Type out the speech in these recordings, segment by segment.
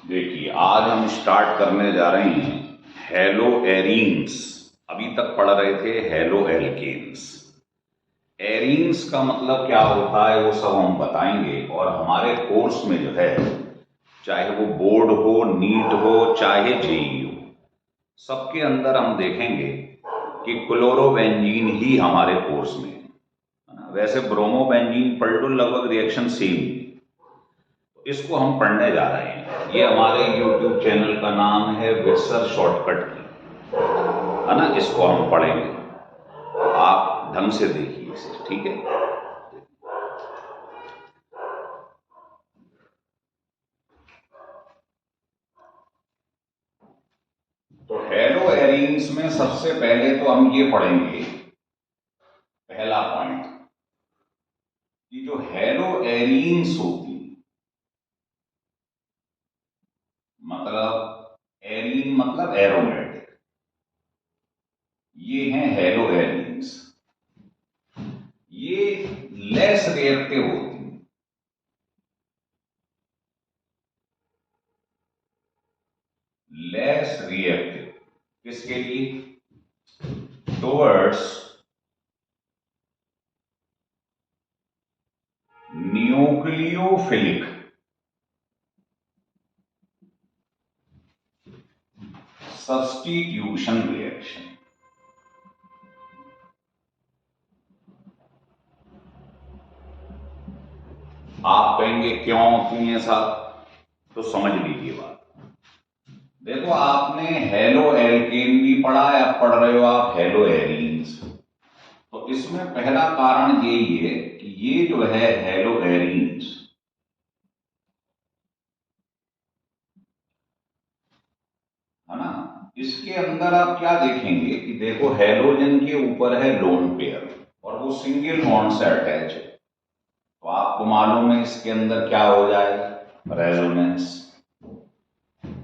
देखिए, आज हम स्टार्ट करने जा रहे हैं हेलो एरीन्स। अभी तक पढ़ रहे थे हेलो एल्केन्स। एरीन्स का मतलब क्या होता है वो सब हम बताएंगे, और हमारे कोर्स में जो है, चाहे वो बोर्ड हो, नीट हो, चाहे जेईई हो, सबके अंदर हम देखेंगे कि क्लोरोबेंजीन ही हमारे कोर्स में है ना। वैसे ब्रोमोबेंजीन पढ़ लो, लगभग रिएक्शन सेम ही। इसको हम पढ़ने जा रहे हैं। ये हमारे YouTube चैनल का नाम है विट्सर शॉर्टकट की, है ना। इसको हम पढ़ेंगे, तो आप ढंग से देखिए इसे, ठीक है। तो हेलो एरीन्स में सबसे पहले तो हम ये पढ़ेंगे, पहला पॉइंट, कि जो हेलो एरीन्स होती, मतलब एरीन मतलब एरोमेटिक, ये हैं हेलो एरीन्स। ये लेस रिएक्टिव होती हैं, लेस रिएक्टिव। किसके लिए? Towards nucleophilic substitution reaction. आप कहेंगे क्यों क्यों ऐसा, तो समझ लीजिए बात। देखो, आपने हेलो एल्केन भी पढ़ा है, अब पढ़ रहे हो आप हेलो एरीन्स। तो इसमें पहला कारण यही है कि ये जो है हेलो एरीन्स, है ना, इसके अंदर आप क्या देखेंगे कि देखो, हेलोजन के ऊपर है लोन पेयर और वो सिंगल बॉन्ड से अटैच है। तो आपको मालूम है इसके अंदर क्या हो जाएगा? रेजोनेंस।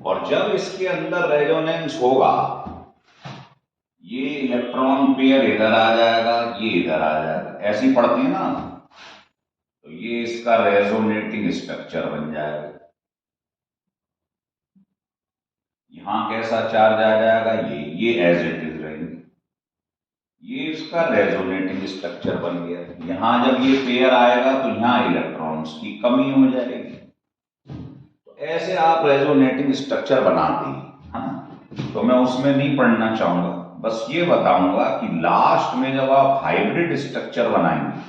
और जब इसके अंदर रेजोनेंस होगा, ये इलेक्ट्रॉन पेयर इधर आ जाएगा, ये इधर आ जाएगा, ऐसी पढ़ते हैं ना। तो ये इसका रेजोनेटिंग स्ट्रक्चर बन जाएगा। यहां कैसा चार्ज आ जाएगा? ये एज इट इज रहेंगे। ये इसका रेजोनेटिंग स्ट्रक्चर बन गया। यहां जब ये पेयर आएगा तो यहां इलेक्ट्रॉन्स की कमी हो जाएगी। तो ऐसे आप रेजोनेटिंग स्ट्रक्चर बनाते हैं, है ना। तो मैं उसमें नहीं पढ़ना चाहूंगा, बस ये बताऊंगा कि लास्ट में जब आप हाइब्रिड स्ट्रक्चर बनाएंगे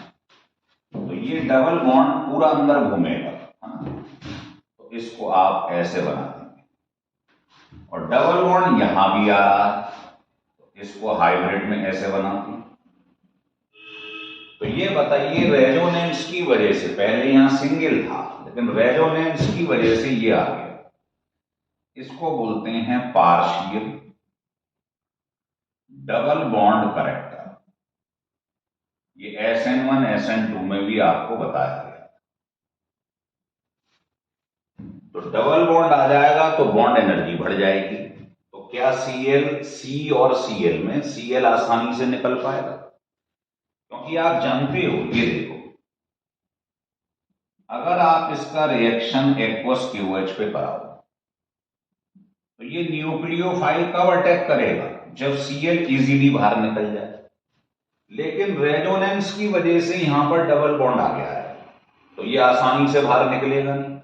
तो ये डबल बॉन्ड पूरा अंदर घूमेगा, है ना। तो इसको आप ऐसे बना देंगे, और डबल बॉन्ड यहां भी आ रहा है, तो इसको हाइब्रिड में ऐसे बनाते हैं। तो ये बताइए, रेजोनेंस की वजह से, पहले यहां सिंगल था लेकिन रेजोनेंस की वजह से ये आ गया, इसको बोलते हैं पार्शियल डबल बॉन्ड करेक्टर। ये SN1 SN2 में भी आपको बताया गया। तो डबल बॉन्ड आ जाएगा तो बॉन्ड एनर्जी बढ़ जाएगी। तो क्या C और Cl में Cl आसानी से निकल पाएगा? क्योंकि आप जानते हो, ये देखो, अगर आप इसका रिएक्शन एक्वस QH पे कराओ तो ये न्यूक्लियोफाइल कब अटैक करेगा? जब Cl इजीली बाहर निकल जाए। लेकिन रेजोनेंस की वजह से यहां पर डबल बॉन्ड आ गया है, तो ये आसानी से बाहर निकलेगा नहीं।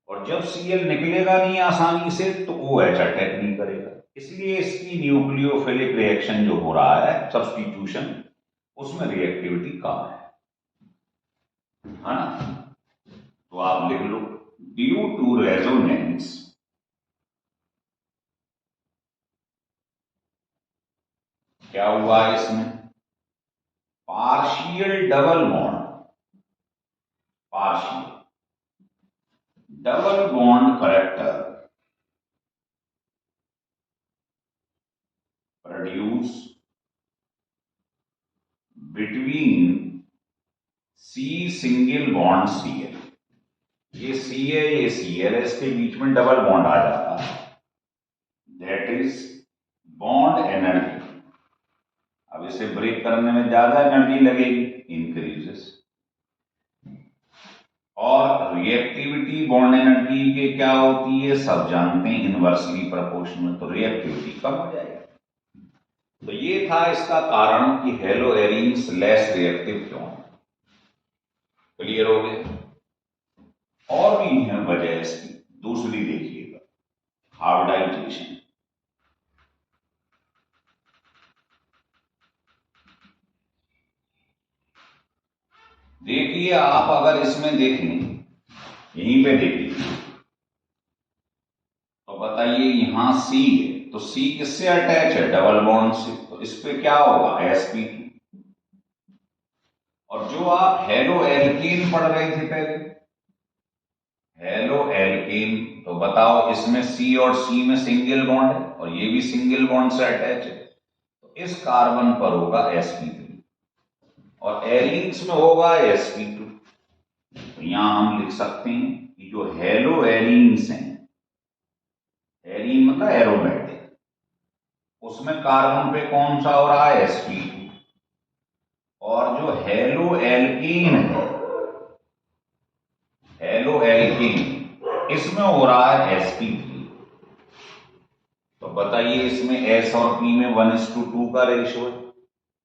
और जब Cl निकलेगा नहीं आसानी से तो OH अटैक नहीं करेगा। इसलिए इसकी न्यूक्लियोफिलिक रिएक्शन जो हो रहा है, सब्स्टिट्यूशन, उसमें रिएक्टिविटी कम है ना। तो आप लिख लो, ड्यू टू रेजोनेंस क्या हुआ इसमें? Partial double bond, partial double bond character produce between C single bond Cl। ये C है, ये Cl है, इसके बीच में डबल बॉन्ड आ जाता है, दैट इज बॉन्ड एनर्जी। अब इसे ब्रेक करने में ज्यादा एनर्जी लगेगी, इंक्रीजेस। और रिएक्टिविटी बॉन्ड एनर्जी के क्या होती है सब जानते हैं, इनवर्सली प्रोपोर्शनल, तो रिएक्टिविटी कम हो जाएगी। तो ये था इसका कारण कि हेलो एरीन्स लेस रिएक्टिव क्यों है। क्लियर हो गया। और भी है वजह इसकी, दूसरी देखिएगा, हार्डाइजेशन। देखिए आप अगर इसमें देखें, यहीं पे देखिए तो बताइए यहां सी है, तो सी किससे अटैच है, डबल बॉन्ड से, तो इस पे क्या होगा, sp2। और जो आप हेलो एल्कीन पढ़ रहे थे पहले, हेलो एल्कीन, तो बताओ इसमें सी और सी में सिंगल बॉन्ड है और ये भी सिंगल बॉन्ड से अटैच है, तो इस कार्बन पर होगा sp3 और एरीन्स में होगा sp2। तो यहां हम लिख सकते हैं कि जो हेलो एरीन्स हैं, एरीन मतलब एरोमेटिक, उसमें कार्बन पे कौन सा हो रहा है, sp2। और जो हेलो एल्कीन है, हेलो एल्कीन, इसमें हो रहा है sp3। तो बताइए इसमें s और p में 1:2 का रेशियो है,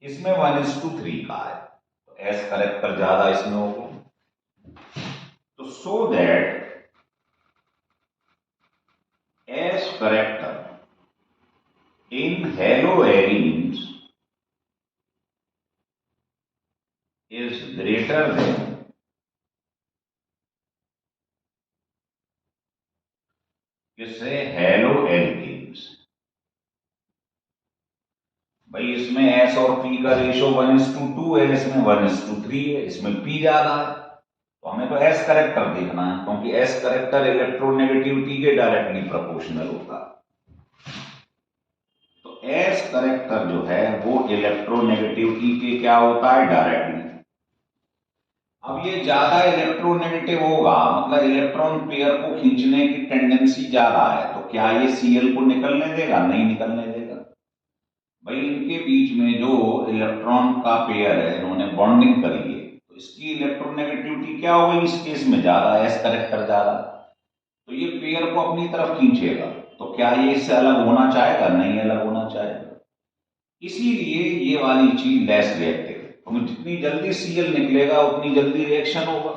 इसमें 1:3 का है, तो s करेक्टर ज्यादा इसमें होगा। तो so that s character in hello arenes is greater than किससे, हेलो एल्कीन्स। भाई इसमें S और P का रेशियो 1:2 है, इसमें 1:3 है, इसमें P ज्यादा है, तो हमें तो S करेक्टर देखना है, क्योंकि S करेक्टर इलेक्ट्रोनेगेटिविटी के डायरेक्टली प्रोपोर्शनल होता है। तो S करेक्टर जो है वो इलेक्ट्रोनेगेटिविटी के क्या होता है, डायरेक्टली। अब ये ज्यादा इलेक्ट्रोनेगेटिव होगा, मतलब इलेक्ट्रॉन पेयर को खींचने की टेंडेंसी ज्यादा है, तो क्या ये Cl को निकलने देगा, नहीं निकलने देगा। भाई इनके बीच में जो इलेक्ट्रॉन का पेयर है, इन्होंने बॉन्डिंग करी है, तो इसकी इलेक्ट्रोनेगेटिविटी क्या होगी, इस केस में ज्यादा, S करेक्टर ज्यादा, तो ये पेयर को अपनी तरफ खींचेगा। तो क्या ये इससे अलग होना चाहेगा, नहीं अलग होना चाहेगा। इसीलिए ये वाली चीज लेस रिएक्टिव, तो जितनी जल्दी Cl निकलेगा उतनी जल्दी रिएक्शन होगा,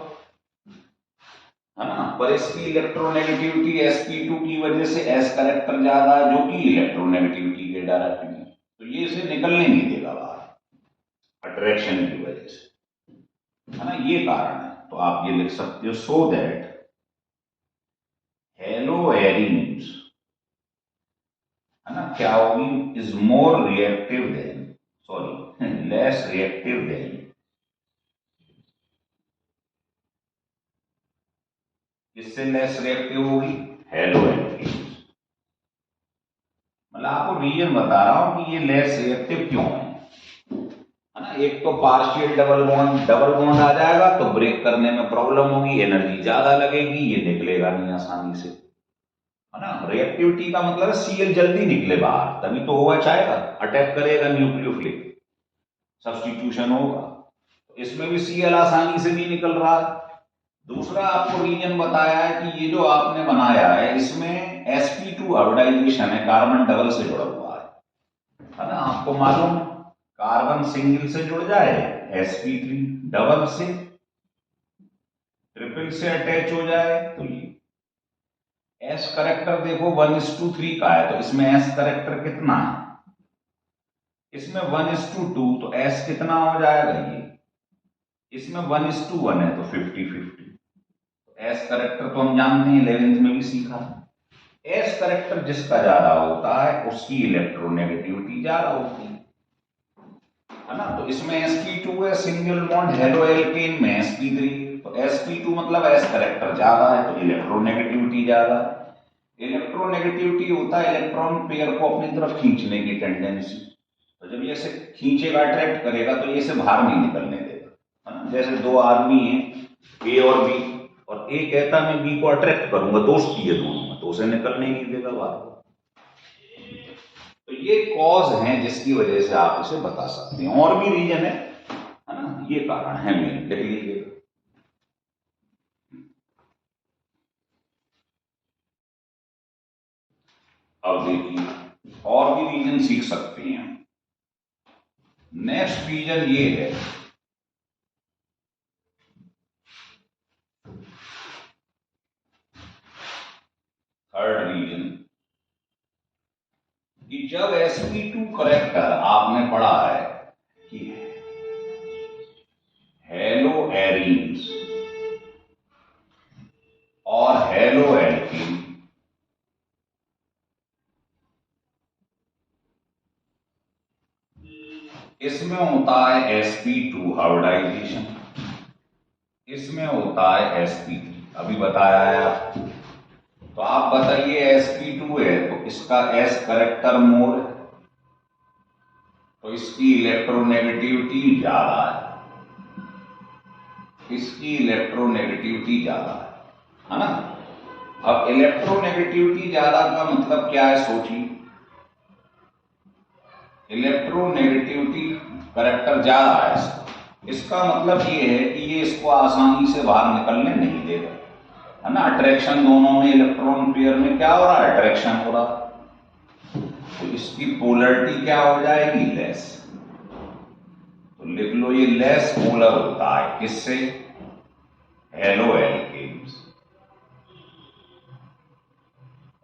है ना। पर इसकी इलेक्ट्रोनेगेटिविटी sp2 की वजह से S करेक्टर ज्यादा है, जो कि इलेक्ट्रोनेगेटिविटी के डायरेक्टली, तो ये इसे निकलने नहीं देगा बाहर, अट्रैक्शन की वजह से, है ना, ये कारण है। तो आप ये लिख सकते हो, सो दैट हेलो एरीन्स, है ना, क्या होगी, is more reactive than, sorry less reactive than, किससे लेस रिएक्टिव होगी, हेलो एल्कीन्स। मतलब आपको रीजन बता रहा हूं कि ये लेस रिएक्टिव क्यों है ना। एक तो पार्शियल डबल बॉन्ड आ जाएगा तो ब्रेक करने में प्रॉब्लम होगी, एनर्जी ज्यादा लगेगी, ये निकलेगा नहीं आसानी से, है ना। रिएक्टिविटी का मतलब Cl जल्दी निकले बाहर, तभी तो होगा चाहेगा, अटैक करेगा न्यूक्लियोफिलिक, सब्स्टिट्यूशन होगा, तो इसमें भी Cl आसानी से नहीं निकल रहा है। दूसरा आपको रीजन बताया है कि ये जो आपने बनाया है इसमें sp2 हाइब्रिडाइजेशन है, कार्बन डबल से जुड़ा हुआ है ना। आपको मालूम है कार्बन सिंगल से जुड़ जाए sp3, डबल से, ट्रिपल से अटैच हो जाए, तो ये S करेक्टर देखो 1:3 का है, तो इसमें S करेक्टर कितना है, इसमें 1:2, तो S कितना हो जाएगा, ये इसमें 1:1 है, तो 50-50। S करेक्टर तो हम जानते हैं, 11th में भी सीखा, S करेक्टर जिसका ज्यादा होता है उसकी इलेक्ट्रोनेगेटिविटी ज्यादा होती है ना। तो इसमें sp2 है, सिंगल बॉन्ड, हेलो एल्केन में sp3, तो sp2 मतलब S करेक्टर ज्यादा है, तो इलेक्ट्रोनेगेटिविटी ज्यादा है। इलेक्ट्रोनेगेटिविटी होता है इलेक्ट्रॉन पेयर को अपनी तरफ खींचने की टेंडेंसी, तो जब ये इसे खींचेगा, अट्रैक्ट करेगा, तो ये इसे बाहर नहीं निकलने देगा, है ना। जैसे दो आदमी हैं A और B, और A कहता मैं B को अट्रैक्ट करूंगा, दोस्ती है दोनों में, तो उसे निकलने नहीं देगा बाहर। तो ये कॉज है जिसकी वजह से आप इसे बता सकते हैं, और भी रीजन है ना, ये कारण है मेन, लिख लीजिएगा। अब देखिए और भी रीजन सीख सकते हैं। नेक्स्ट रीजन ये है, थर्ड रीजन, कि जब sp2 करेक्टर आपने पढ़ा है कि हेलो एरीन्स और हेलो एल्कीन इसमें होता है sp2 हाइब्रिडाइजेशन, इसमें होता है sp3। अभी बताया है आपको। तो आप बताइए sp2 है तो इसका s करेक्टर मोर है, तो इसकी इलेक्ट्रोनेगेटिविटी ज्यादा है, इसकी इलेक्ट्रोनेगेटिविटी ज्यादा है ना। अब इलेक्ट्रोनेगेटिविटी ज्यादा का मतलब क्या है सोचिए। इलेक्ट्रोनेगेटिविटी करेक्टर ज्यादा है इसका मतलब ये है कि ये इसको आसानी से बाहर निकलने नहीं देगा, है ना। अट्रैक्शन दोनों में, इलेक्ट्रॉन पेयर में क्या हो रहा है, अट्रैक्शन हो रहा है, तो इसकी पोलरिटी क्या हो जाएगी, लेस। तो लिख लो ये लेस पोलर होता है, किससे, हेलो एल्केन्स।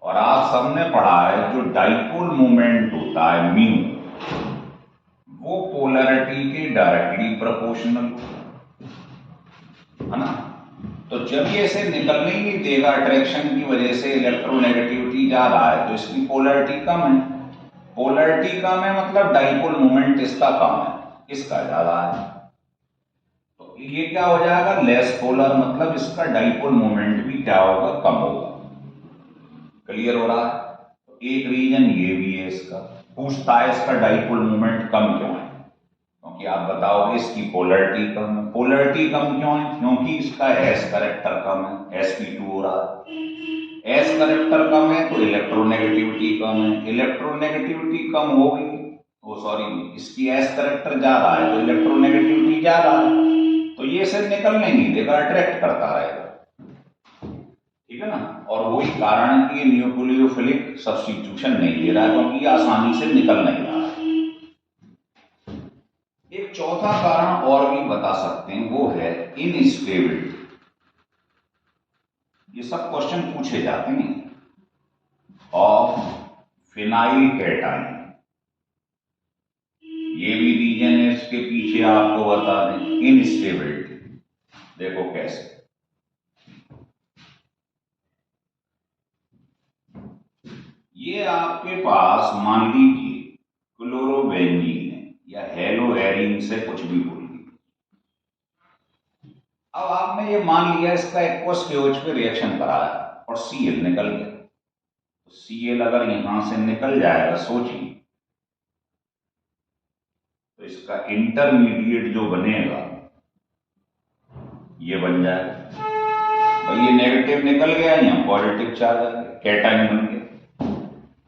और आप सबने पढ़ा है जो डाइपोल मोमेंट होता है म्यू, वो पोलरिटी के डायरेक्टली प्रोपोर्शनल, है ना। तो जब ये इसे निकलने ही नहीं देगा अट्रैक्शन की वजह से, इलेक्ट्रोनेगेटिविटी ज्यादा है, तो इसकी पोलरिटी कम है। पोलरिटी कम है मतलब डाइपोल मोमेंट इसका कम है, इसका ज्यादा है। तो ये क्या हो जाएगा, लेस पोलर, मतलब इसका डाइपोल मोमेंट भी क्या होगा, कम होगा। क्लियर हो रहा है। तो एक रीजन ये भी है इसका। पूछता है इसका डाइपोल मोमेंट कम क्यों है, क्योंकि आप बताओगे इसकी पोलरिटी कम है। पोलरिटी कम क्यों है, क्योंकि इसका एस करेक्टर कम है, sp2 हो रहा है। एस करेक्टर कम है तो इलेक्ट्रोनेगेटिविटी कम है, इलेक्ट्रोनेगेटिविटी कम होगी, वो सॉरी इसकी एस करेक्टर ज्यादा है तो इलेक्ट्रोनेगेटिविटी ज्यादा है, तो ये इसे निकलने नहीं देगा, अट्रैक्ट करता रहेगा, ठीक है ना। और वही कारण है कि ये न्यूक्लियोफिलिक सब्स्टिट्यूशन नहीं दे रहा है, क्योंकि ये आसानी से निकल नहीं रहा है। एक चौथा कारण और भी बता सकते हैं, वो है इनस्टेबिलिटी। ये सब क्वेश्चन पूछे जाते हैं ऑफ फिनाइल कैटाइन। ये भी रीजन है, इसके पीछे आपको बता दें इनस्टेबिलिटी। देखो कैसे, ये आपके पास मान लीजिए क्लोरोबेंजीन है या हेलो एरीन से कुछ भी बोलिए। अब आपने ये मान लिया इसका एक्वस केओएच पे रिएक्शन कराया और Cl निकल गया, तो Cl अगर यहां से निकल जाएगा सोचिए, तो इसका इंटरमीडिएट जो बनेगा ये बन जाएगा। भाई ये नेगेटिव निकल गया, यहाँ पॉजिटिव चार्ज आ गया, कैटाइन बन गया।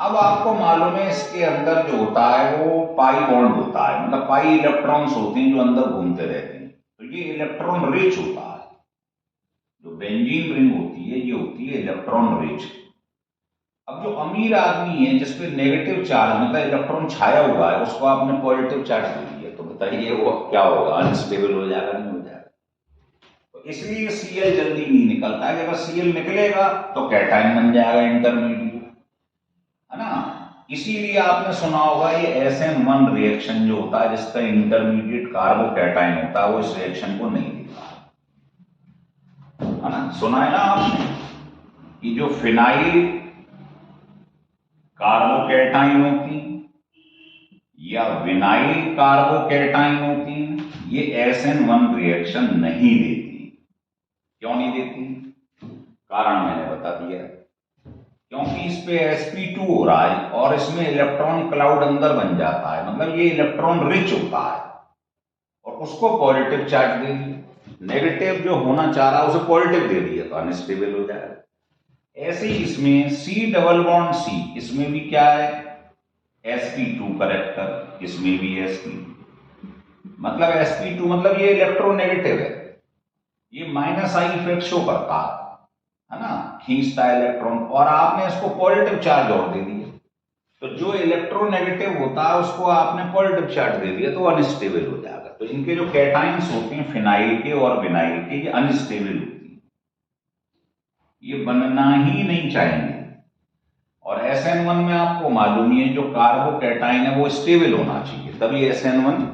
अब आपको मालूम है इसके अंदर जो होता है वो पाई बॉन्ड होता है, मतलब पाई इलेक्ट्रॉन्स होते हैं जो अंदर घूमते रहते हैं, तो ये इलेक्ट्रॉन रिच होता है। जो बेंजीन रिंग होती है ये होती है इलेक्ट्रॉन रिच। अब जो अमीर आदमी है जिसपे नेगेटिव चार्ज मतलब इलेक्ट्रॉन छाया हुआ है, उसको आपने पॉजिटिव चार्ज दे दिया, तो बताइए वो क्या होगा, अनस्टेबल हो जाएगा, नहीं हो जाएगा। तो इसलिए Cl जल्दी नहीं निकलता है, अगर Cl निकलेगा तो कैटाइन बन जाएगा इंटरमीडिएट, है ना। इसीलिए आपने सुना होगा ये SN1 रिएक्शन जो होता है जिसका इंटरमीडिएट कार्बोकैटाइन होता है, वो इस रिएक्शन को नहीं देता, है ना। सुना है ना आपने कि जो फिनाइल कार्बोकैटाइन होती या विनाइल कार्बोकैटाइन होती हैं, ये SN1 रिएक्शन नहीं देती। क्यों नहीं देती, कारण मैंने बता दिया, क्योंकि इस पे sp2 हो रहा है और इसमें इलेक्ट्रॉन क्लाउड अंदर बन जाता है, मतलब ये इलेक्ट्रॉन रिच होता है और उसको पॉजिटिव चार्ज दे दिया, नेगेटिव जो होना चाह रहा है उसे पॉजिटिव दे दिया तो अनस्टेबल हो जाएगा। ऐसे ही इसमें C डबल बॉन्ड C, इसमें भी क्या है sp2 करेक्टर, इसमें भी sp2, मतलब sp2 मतलब ये इलेक्ट्रोनेगेटिव है, ये माइनस आई इफेक्ट शो करता है ना, खींचता है इलेक्ट्रॉन, और आपने इसको पॉजिटिव चार्ज और दे दिया, तो जो इलेक्ट्रोनेगेटिव होता है उसको आपने पॉजिटिव चार्ज दे दिया तो अनस्टेबल हो जाएगा। तो इनके जो कैटाइंस होते हैं फिनाइल के और विनाइल के, ये अनस्टेबल होती है, ये बनना ही नहीं चाहेंगे। और SN1 में आपको मालूम ही है जो कार्बोकैटाइन है वो स्टेबल होना चाहिए, तभी SN1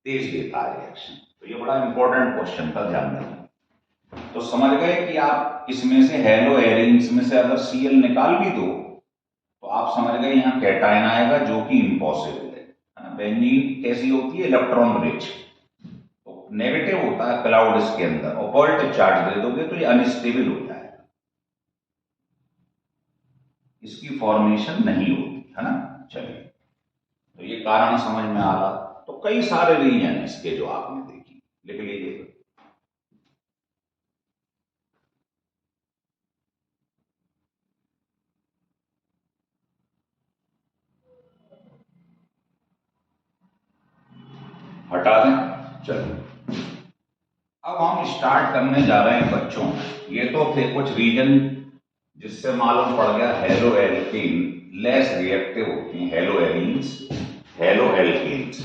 तेज देता है रिएक्शन। तो ये बड़ा इंपॉर्टेंट क्वेश्चन का ध्यान रखना। तो समझ गए कि आप इसमें से हेलो एरिंग्स में से अगर Cl निकाल भी दो तो आप समझ गए यहाँ कैटायन आएगा जो कि इम्पॉसिबल है। बेंजीन कैसी होती है, इलेक्ट्रॉन रिच, तो नेगेटिव होता है क्लाउड इसके अंदर, और पॉजिटिव चार्ज दे दोगे तो ये अनस्टेबल हो जाएगा, इसकी फॉर्मेशन नहीं होती है ना। चलिए, तो ये कारण समझ में आ रहा। तो कई सारे रीजन इसके जो आपने देखी, लिख लीजिए। हटा दें। चलिए, अब हम स्टार्ट करने जा रहे हैं बच्चों। ये तो थे कुछ रीजन जिससे मालूम पड़ गया हेलो एल्कीन लेस रिएक्टिव होती हैं, हेलो एरीन्स, हेलो एल्कीन्स,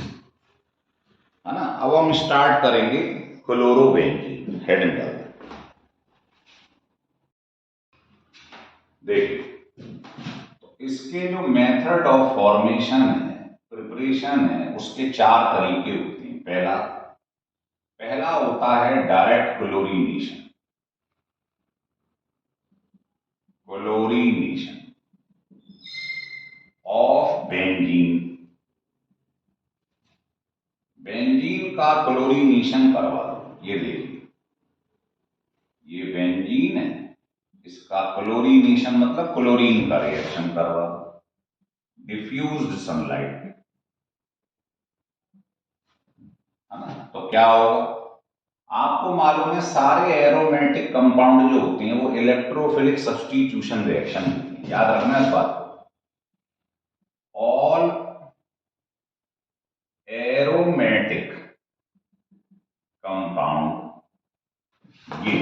है ना। अब हम स्टार्ट करेंगे क्लोरोबेंजीन, हेडिंग डाल। देखिए, तो इसके जो मेथड ऑफ फॉर्मेशन है, प्रिपरेशन है, उसके 4 तरीके होते हैं। पहला होता है direct chlorination, chlorination of benzene. Benzene का क्लोरीनेशन करवा दो। ये देखिए, ये बेंजीन है, इसका क्लोरीनेशन मतलब क्लोरीन का रिएक्शन करवा दो डिफ्यूज्ड सनलाइट में, है ना। तो क्या होगा, आपको मालूम है सारे एरोमेटिक कंपाउंड जो होती हैं वो इलेक्ट्रोफिलिक सब्स्टिट्यूशन रिएक्शन होती है, याद रखना इस बात को। ऑल एरोमेटिक कंपाउंड ये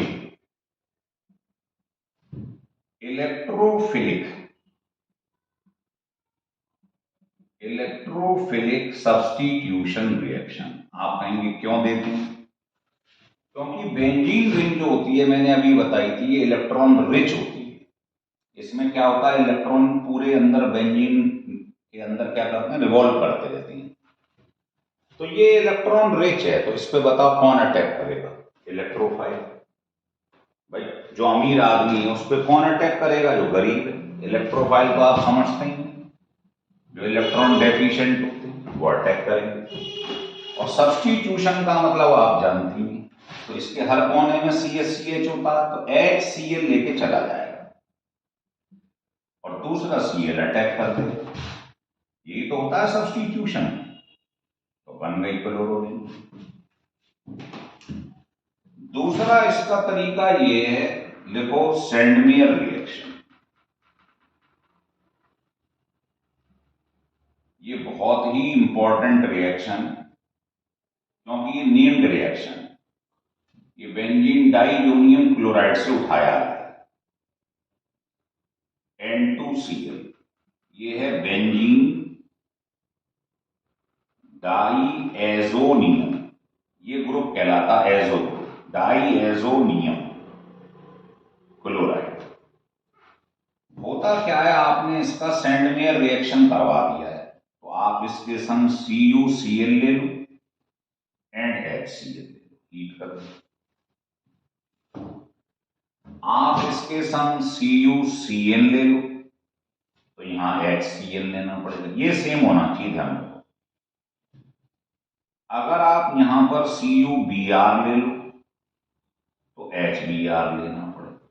इलेक्ट्रोफिलिक सब्स्टिट्यूशन रिएक्शन। आप कहेंगे क्यों देते हैं, क्योंकि बेंजीन रिंग जो होती है मैंने अभी बताई थी ये इलेक्ट्रॉन रिच होती है। इसमें क्या होता है, इलेक्ट्रॉन पूरे अंदर बेंजीन के अंदर क्या करते हैं, रिवॉल्व करते रहते हैं। तो ये इलेक्ट्रॉन रिच है, तो इस पे बताओ कौन अटैक करेगा, इलेक्ट्रोफाइल। भाई जो अमीर आदमी है उस पर कौन अटैक करेगा, जो गरीब है। इलेक्ट्रोफाइल तो आप समझते ही, जो इलेक्ट्रॉन डेफिशिएंट होते हैं वो अटैक करेंगे। और सब्स्टिट्यूशन का मतलब आप जानती हैं, तो इसके हर कोने में CH होता है, तो HCl लेके चला जाएगा और दूसरा Cl अटैक कर देगा। यही तो होता है सब्स्टिट्यूशन। तो बन गई क्लोरोबेंजीन। दूसरा इसका तरीका ये है, लिखो सेंडमेयर रिएक्शन। ये बहुत ही इंपॉर्टेंट रिएक्शन, क्योंकि ये नेम्ड रिएक्शन, ये बेंजीन डाइजोनियम क्लोराइड से उठाया है N2Cl। ये है बेंजीन डाइएजोनियम, ये ग्रुप कहलाता एजो ग्रुप, डाइएजोनियम क्लोराइड। होता क्या है, आपने इसका सेंडमेयर रिएक्शन करवा दिया है, तो आप इसके संग CuCl ले लो एंड HCl ले लो, हीट कर दो। आप इसके संग CuCl ले लो तो यहां HCl लेना पड़ेगा, ये सेम होना चाहिए ध्यान रखो। अगर आप यहां पर CuBr ले लो तो HBr लेना पड़ेगा।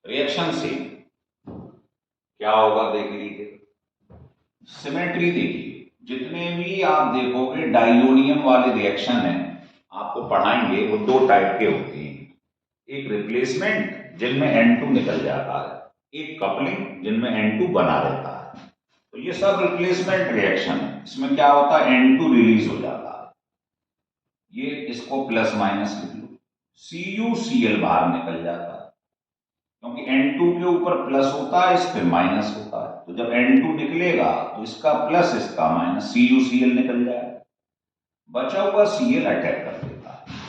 रिएक्शन से क्या होगा देख लीजिए, सिमेट्री देखिए। जितने भी आप देखोगे डाइजोनियम वाले रिएक्शन है आपको पढ़ाएंगे, वो 2 टाइप के होते हैं। एक रिप्लेसमेंट जिनमें N2 निकल जाता है, एक कपलिंग जिनमें N2 बना रहता है। तो ये सब रिप्लेसमेंट रिएक्शन है, इसमें क्या होता है, N2 रिलीज हो जाता है। ये इसको प्लस माइनस लिख लो, CuCl बाहर निकल जाता है, क्योंकि N2 के ऊपर प्लस होता है, इस पे माइनस होता है। तो जब N2 निकलेगा तो इसका प्लस इसका माइनस CuCl निकल जाएगा, बचा हुआ Cl अटैक कर देता है।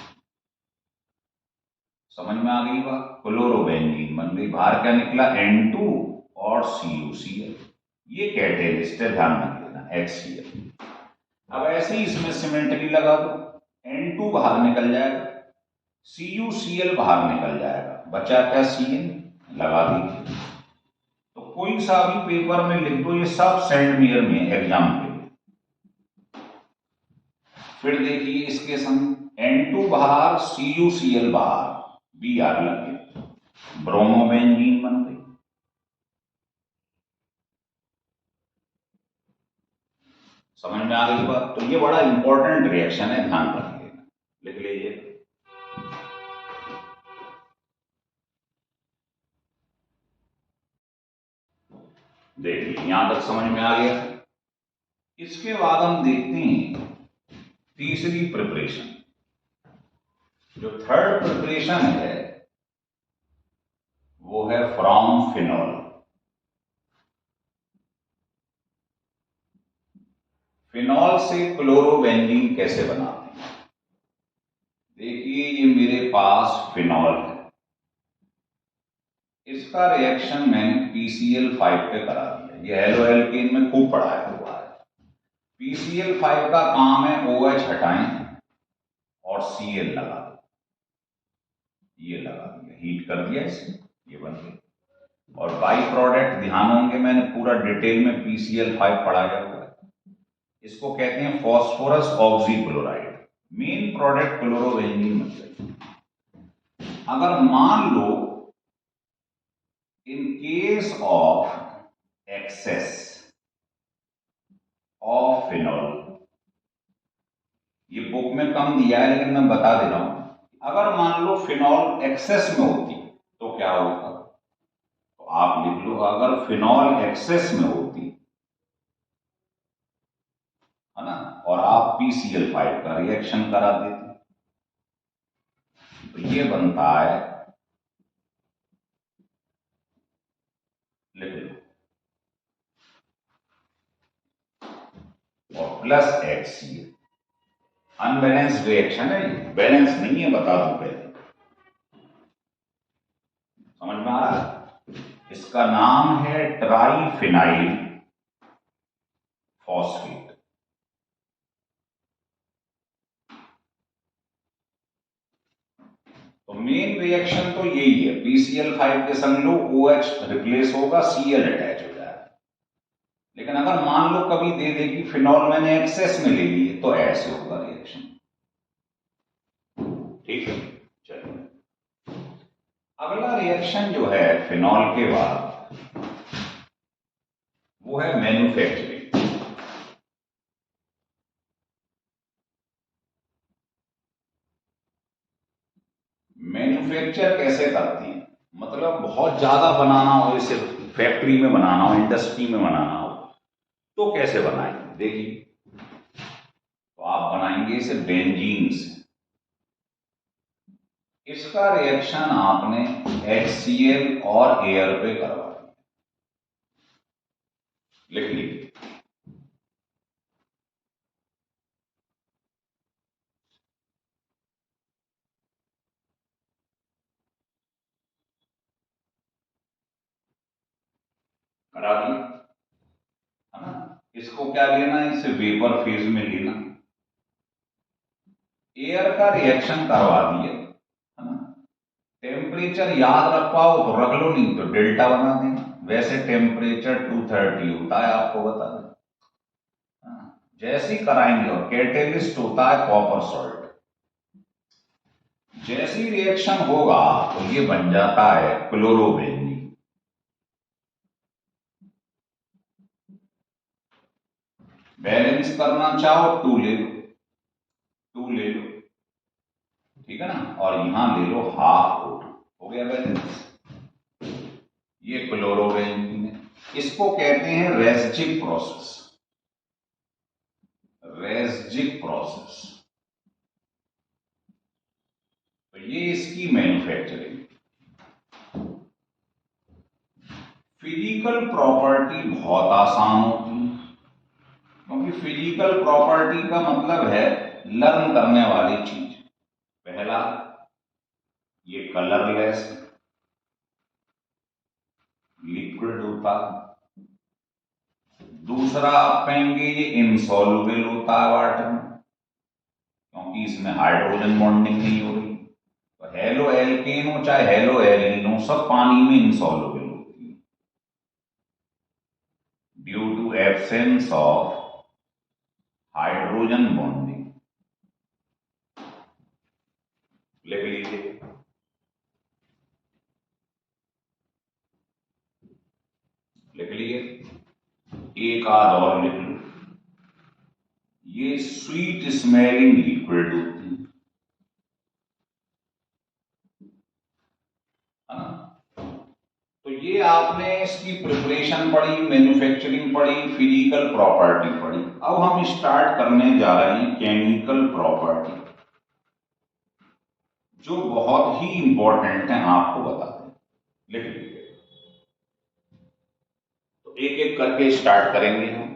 समझ में आ गई बात? क्लोरोबेंजीन बन गई, बाहर क्या निकला N2 और CuCl, ये कैटेलिस्ट है, ध्यान रख लेना HCl। अब ऐसे ही इसमें सिमेट्री लगा दो, N2 बाहर निकल जाएगा, CuCl बाहर निकल जाएगा, बचा क्या Cl, लगा दीजिए। तो कोई सा भी पेपर में लिख दो, ये सब सेंड मियर में एग्जाम के लिए। फिर देखिए इसके संग N2 बाहर CuCl बाहर, Br लगे, ब्रोमोबेंजीन बन गई। समझ में आ गई बात? तो ये बड़ा इंपॉर्टेंट रिएक्शन है, ध्यान रख लेना, लिख लीजिए। देखिए यहां तक समझ में आ गया। इसके बाद हम देखते हैं तीसरी प्रिपरेशन। जो थर्ड प्रिपरेशन है वो है फ्रॉम फिनॉल। फिनॉल से क्लोरोबेंजीन कैसे बनाते हैं? देखिए ये मेरे पास फिनॉल है, इसका रिएक्शन मैंने PCl5 पे करा दिया। ये हेलो एल्केन में खूब पढ़ाया हुआ है। PCl5 का काम है OH हटाएं और Cl लगा दो, ये लगा दिया, हीट कर दिया इसे, ये बन गया। और बाई प्रोडक्ट ध्यान होंगे, मैंने पूरा डिटेल में PCl5 पढ़ाया हुआ है। इसको कहते हैं phosphorus oxychloride. Main product chlorobenzene बन गई। अगर मान लो in case of excess of phenol, ये बुक में कम दिया है लेकिन मैं बता दे रहा हूं, अगर मान लो फिनॉल एक्सेस में होती तो क्या होगा? तो आप लिख लो, अगर फिनॉल एक्सेस में होती है ना, और आप PCl5 का रिएक्शन करा देते, तो ये बनता है, लिख लो, और प्लस HCl। अनबैलेंस रिएक्शन है, बैलेंस नहीं है, बता दूं पहले। समझ में आ रहा है? इसका नाम है ट्राइफिनाइल फॉस्फेट। तो मेन रिएक्शन तो यही है, PCl5 के संग लो OH रिप्लेस होगा, Cl अटैच हो जाएगा। लेकिन अगर मान लो कभी दे दे कि फिनॉल मैंने एक्सेस में ले ली तो ऐसे होगा रिएक्शन। ठीक है, चलिए अगला रिएक्शन जो है फिनॉल के बाद वो है मैन्युफैक्चरिंग। मैन्युफैक्चर कैसे करती है? मतलब बहुत ज्यादा बनाना हो, इसे फैक्ट्री में बनाना हो, इंडस्ट्री में बनाना हो, तो कैसे बनाएंगे? देखिए, तो आप बनाएंगे इसे बेंजीन से। इसका रिएक्शन आपने HCl और एयर पे करवा दिया, लिख लीजिए। करा दिया है ना। इसको क्या लेना है? इसे वेपर फेज में लेना। एयर का रिएक्शन करवा दिए, है ना। टेम्परेचर याद रख पाओ तो रख लो, नहीं तो डेल्टा बना देना। वैसे टेम्परेचर 230 होता है, आपको बता दें। जैसे ही कराएंगे, और कैटेलिस्ट होता है कॉपर सॉल्ट। जैसे ही रिएक्शन होगा तो ये बन जाता है क्लोरोबेंजीन। बैलेंस करना चाहो 2 ले लो, 2 ले लो, ठीक है ना। और यहां ले लो हाफ O2, हो गया बैलेंस। ये क्लोरोबेंजीन है, इसको कहते हैं रेसजिक प्रोसेस। रेसजिक प्रोसेस, तो ये इसकी मैन्युफैक्चरिंग। फिजिकल प्रॉपर्टी बहुत आसान होती है, क्योंकि फिजिकल प्रॉपर्टी का मतलब है लर्न करने वाली चीज। पहला, ये कलरलेस लिक्विड होता है। दूसरा आप कहेंगे ये इनसॉल्युबल होता है वाटर में, क्योंकि इसमें हाइड्रोजन बॉन्डिंग नहीं हो रही। तो हेलो एल्केन हो चाहे हेलो एलिन हो, सब पानी में इनसॉल्युबल होती है due to absence of hydrogen bonding. लिख लीजिए, लिख लिए, एक आध और लिख लो। ये स्वीट स्मेलिंग लिक्विड होती है ना। तो ये आपने इसकी प्रिपरेशन पढ़ी, मैन्युफैक्चरिंग पढ़ी, फिजिकल प्रॉपर्टी पढ़ी। अब हम स्टार्ट करने जा रहे हैं केमिकल प्रॉपर्टी, जो बहुत ही इंपॉर्टेंट है, आपको बताते हैं। लिख लीजिए, तो एक एक करके स्टार्ट करेंगे हम।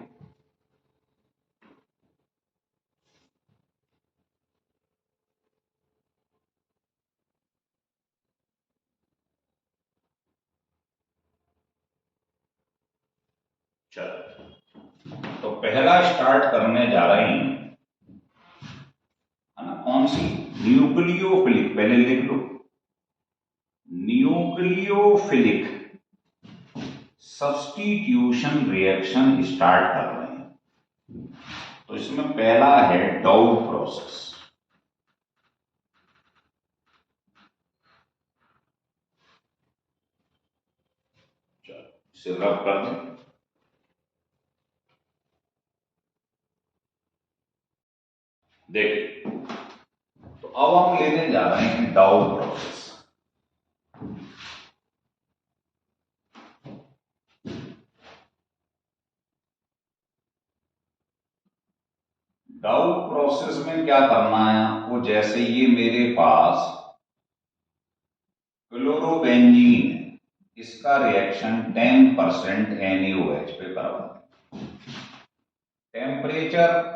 चलो, तो पहला स्टार्ट करने जा रहे हैं, है ना, कौन सी? न्यूक्लियोफिलिक। पहले लिख लो, न्यूक्लियोफिलिक सब्स्टिट्यूशन रिएक्शन स्टार्ट कर रहे हैं। तो इसमें पहला है डाउ प्रोसेस। इसे रब कर दें। देखिए, तो अब हम लेने जा रहे हैं डाउ प्रोसेस। डाउ प्रोसेस में क्या करना है आपको? जैसे ये मेरे पास क्लोरोबेंजीन है, इसका रिएक्शन 10% NaOH पे करवा। टेम्परेचर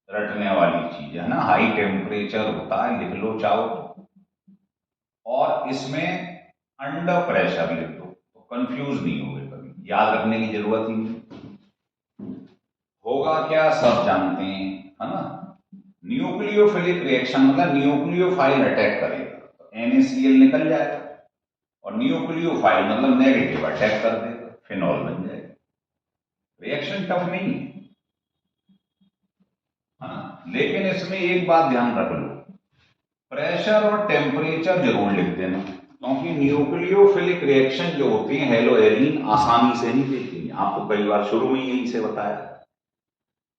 रटने वाली चीज है ना, हाई टेम्परेचर होता है, लिख लो चाहो तो। और इसमें अंडर प्रेशर लिख दो, तो कंफ्यूज नहीं होगे कभी, याद रखने की जरूरत ही नहीं। होगा क्या, सब जानते हैं, है ना। न्यूक्लियोफिलिक रिएक्शन मतलब न्यूक्लियोफाइल अटैक करेगा तो NaCl निकल जाएगा, और न्यूक्लियोफाइल मतलब नेगेटिव अटैक कर देगा, फिनॉल बन जाएगा। रिएक्शन टफ नहीं है ना। लेकिन इसमें एक बात ध्यान रख लो, प्रेशर और टेम्परेचर जरूर लिख देना, क्योंकि न्यूक्लियोफिलिक रिएक्शन जो होती है हेलो एलिन आसानी से नहीं देती है। आपको कई बार शुरू में यही से बताया,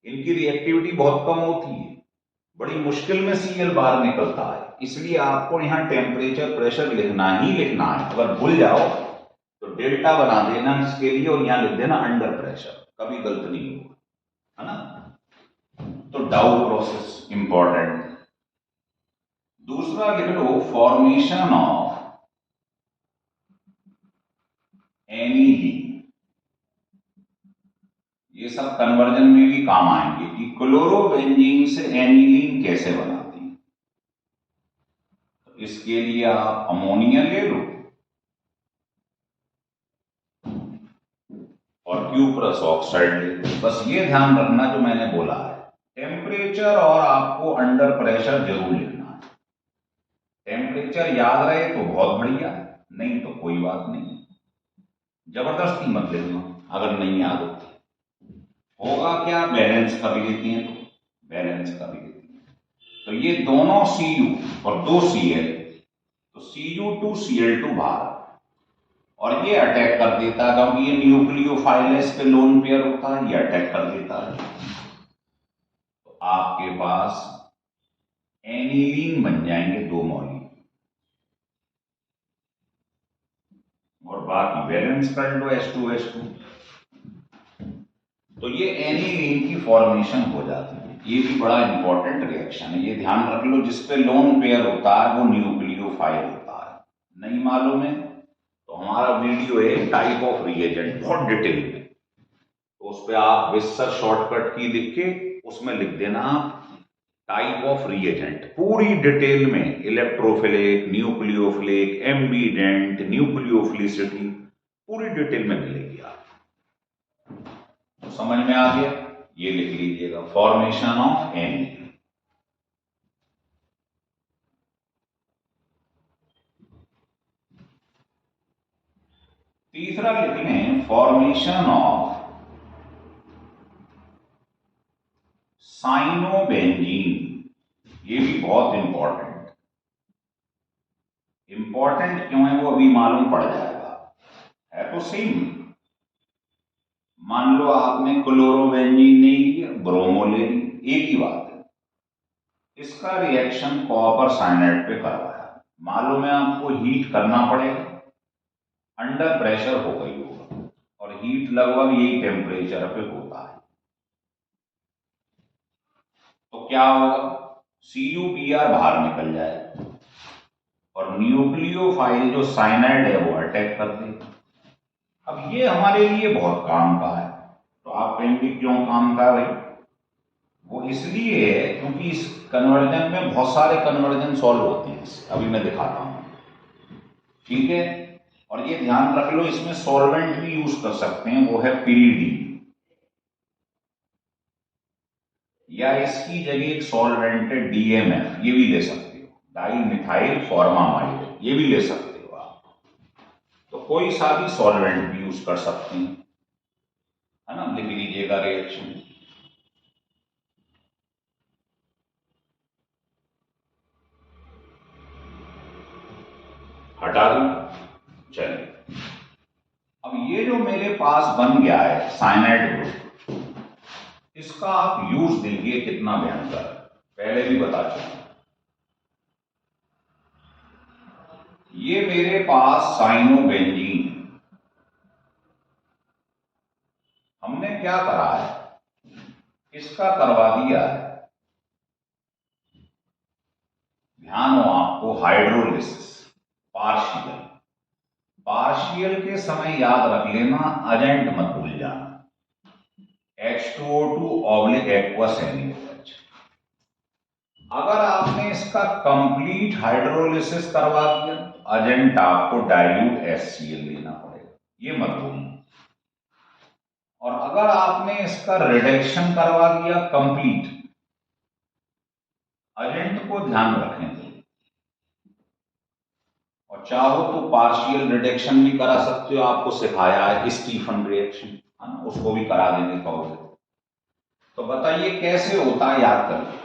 इनकी रिएक्टिविटी बहुत कम होती है, बड़ी मुश्किल में Cl बाहर निकलता है। इसलिए आपको यहाँ टेम्परेचर प्रेशर लिखना ही लिखना है। अगर भूल जाओ तो डेल्टा बना देना इसके लिए, और यहां लिख देना अंडर प्रेशर, कभी गलत नहीं होगा, है ना। तो डाउ प्रोसेस इंपॉर्टेंट। दूसरा लिख लो, फॉर्मेशन ऑफ एनिलीन। ये सब कन्वर्जन में भी काम आएंगे कि क्लोरोबेंजीन से एनिलीन कैसे बनाती है। तो इसके लिए आप अमोनिया ले लो और क्यूप्रस ऑक्साइड ले लो। बस ये ध्यान रखना जो मैंने बोला है, टेम्परेचर और आपको अंडर प्रेशर जरूर लिखना है। टेम्परेचर याद रहे तो बहुत बढ़िया, नहीं तो कोई बात नहीं, जबरदस्ती मत लेना अगर नहीं याद होती। होगा क्या, बैलेंस कर लेती हैं तो बैलेंस कर लेती हैं। तो ये दोनों Cu और 2 Cl, तो Cu2Cl2 बाहर, और ये अटैक कर देता है, क्योंकि ये न्यूक्लियोफाइल है, इस पे लोन पेयर होता है, ये अटैक कर देता है। तो आपके पास एनिलीन बन जाएंगे 2 मॉलिक्यूल, और बाकी बैलेंस कर लो H2H2। तो ये एनिलीन की फॉर्मेशन हो जाती है। ये भी बड़ा इंपॉर्टेंट रिएक्शन है, ये ध्यान रख लो। जिसपे लोन पेयर होता है वो न्यूक्लियोफाइल होता है। नहीं मालूम है तो हमारा वीडियो है टाइप ऑफ रिएजेंट, बहुत डिटेल में, तो उस पर आप विस्सर शॉर्टकट की लिख के उसमें लिख देना आप टाइप ऑफ रिएजेंट, पूरी डिटेल में, इलेक्ट्रोफिलिक, न्यूक्लियोफिलिक, एम्बीडेंट, न्यूक्लियोफिलिसिटी, पूरी डिटेल में मिलेगी आप। तो समझ में आ गया, ये लिख लीजिएगा फॉर्मेशन ऑफ एन। तीसरा लिख लें फॉर्मेशन ऑफ साइनोबेंजीन। ये भी बहुत इंपॉर्टेंट क्यों है वो अभी मालूम पड़ जाएगा, है तो सेम। मान लो आपने क्लोरोबेंजीन नहीं लिया, ब्रोमो ले ली, एक ही बात है। इसका रिएक्शन कॉपर साइनाइड पे करवाया, मालूम है आपको हीट करना पड़ेगा, अंडर प्रेशर हो गई होगा, और हीट लगभग यही टेम्परेचर पे होता है। तो क्या होगा, CuBr बाहर निकल जाएगा और न्यूक्लियोफाइल जो साइनाइड है वो अटैक कर देगा। अब ये हमारे लिए बहुत काम का है। तो आप कहेंगे क्यों काम का है भाई? वो इसलिए है क्योंकि इस कन्वर्जन में बहुत सारे कन्वर्जन सॉल्व होते हैं, अभी मैं दिखाता हूं, ठीक है। और ये ध्यान रख लो, इसमें सॉल्वेंट भी यूज कर सकते हैं, वो है पीरीडी, या इसकी जगह एक सॉल्वेंट है DMF, ये भी ले सकते हो, डाई मिथाइल फॉर्मामाइड, ये भी ले सकते हो आप। तो कोई सा भी सॉल्वेंट भी यूज कर सकते हैं, है ना। लिख लीजिएगा रिएक्शन। हटा दूं, चलिए। अब ये जो मेरे पास बन गया है साइनाइड ग्रुप, इसका आप यूज देखिए कितना भयंकर है, पहले भी बता चुका। ये मेरे पास साइनोबेंजीन, हमने क्या करा है, इसका करवा दिया है, ध्यान हो आपको, हाइड्रोलिसिस पार्शियल। पार्शियल के समय याद रख लेना, एजेंट मत भूल जाना, H2O2 एक्वस NaOH। अगर आपने इसका कंप्लीट हाइड्रोलिसिस करवा दिया, एजेंट आपको डाइल्यूट HCl लेना पड़ेगा, ये मत भूलना। और अगर आपने इसका रिडक्शन करवा दिया कंप्लीट, एजेंट को ध्यान रखें तो, और चाहो तो पार्शियल रिडक्शन भी करा सकते हो, आपको सिखाया है स्टीफन रिएक्शन, है ना, उसको भी करा देंगे कहोगे। तो बताइए कैसे होता है, याद करिए।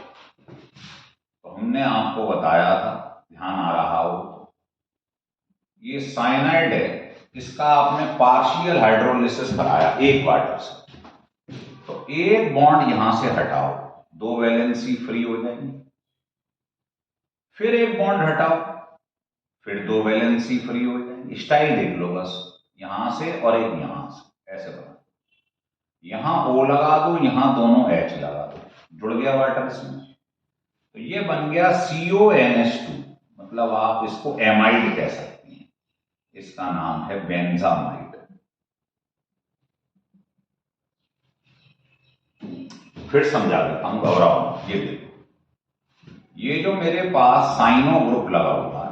तो हमने आपको बताया था, ध्यान आ रहा हो तो, ये साइनाइड है, इसका आपने पार्शियल हाइड्रोलिसिस कराया एक वाटर से, तो एक बॉन्ड यहां से हटाओ, 2 वैलेंसी फ्री हो जाएंगी, फिर एक बॉन्ड हटाओ, फिर 2 वैलेंसी फ्री हो जाएंगी। स्टाइल देख लो बस, यहां से और एक यहां से, ऐसे बना, यहां O लगा दो, यहां दोनों H लगा दो, जुड़ गया वाटर इसमें। तो ये बन गया CONH2, मतलब आप इसको एमाइड कह सकते हैं, इसका नाम है बेंजामाइड। फिर समझा देता हूं, घबराओ। ये देखो, ये जो मेरे पास साइनो ग्रुप लगा हुआ है,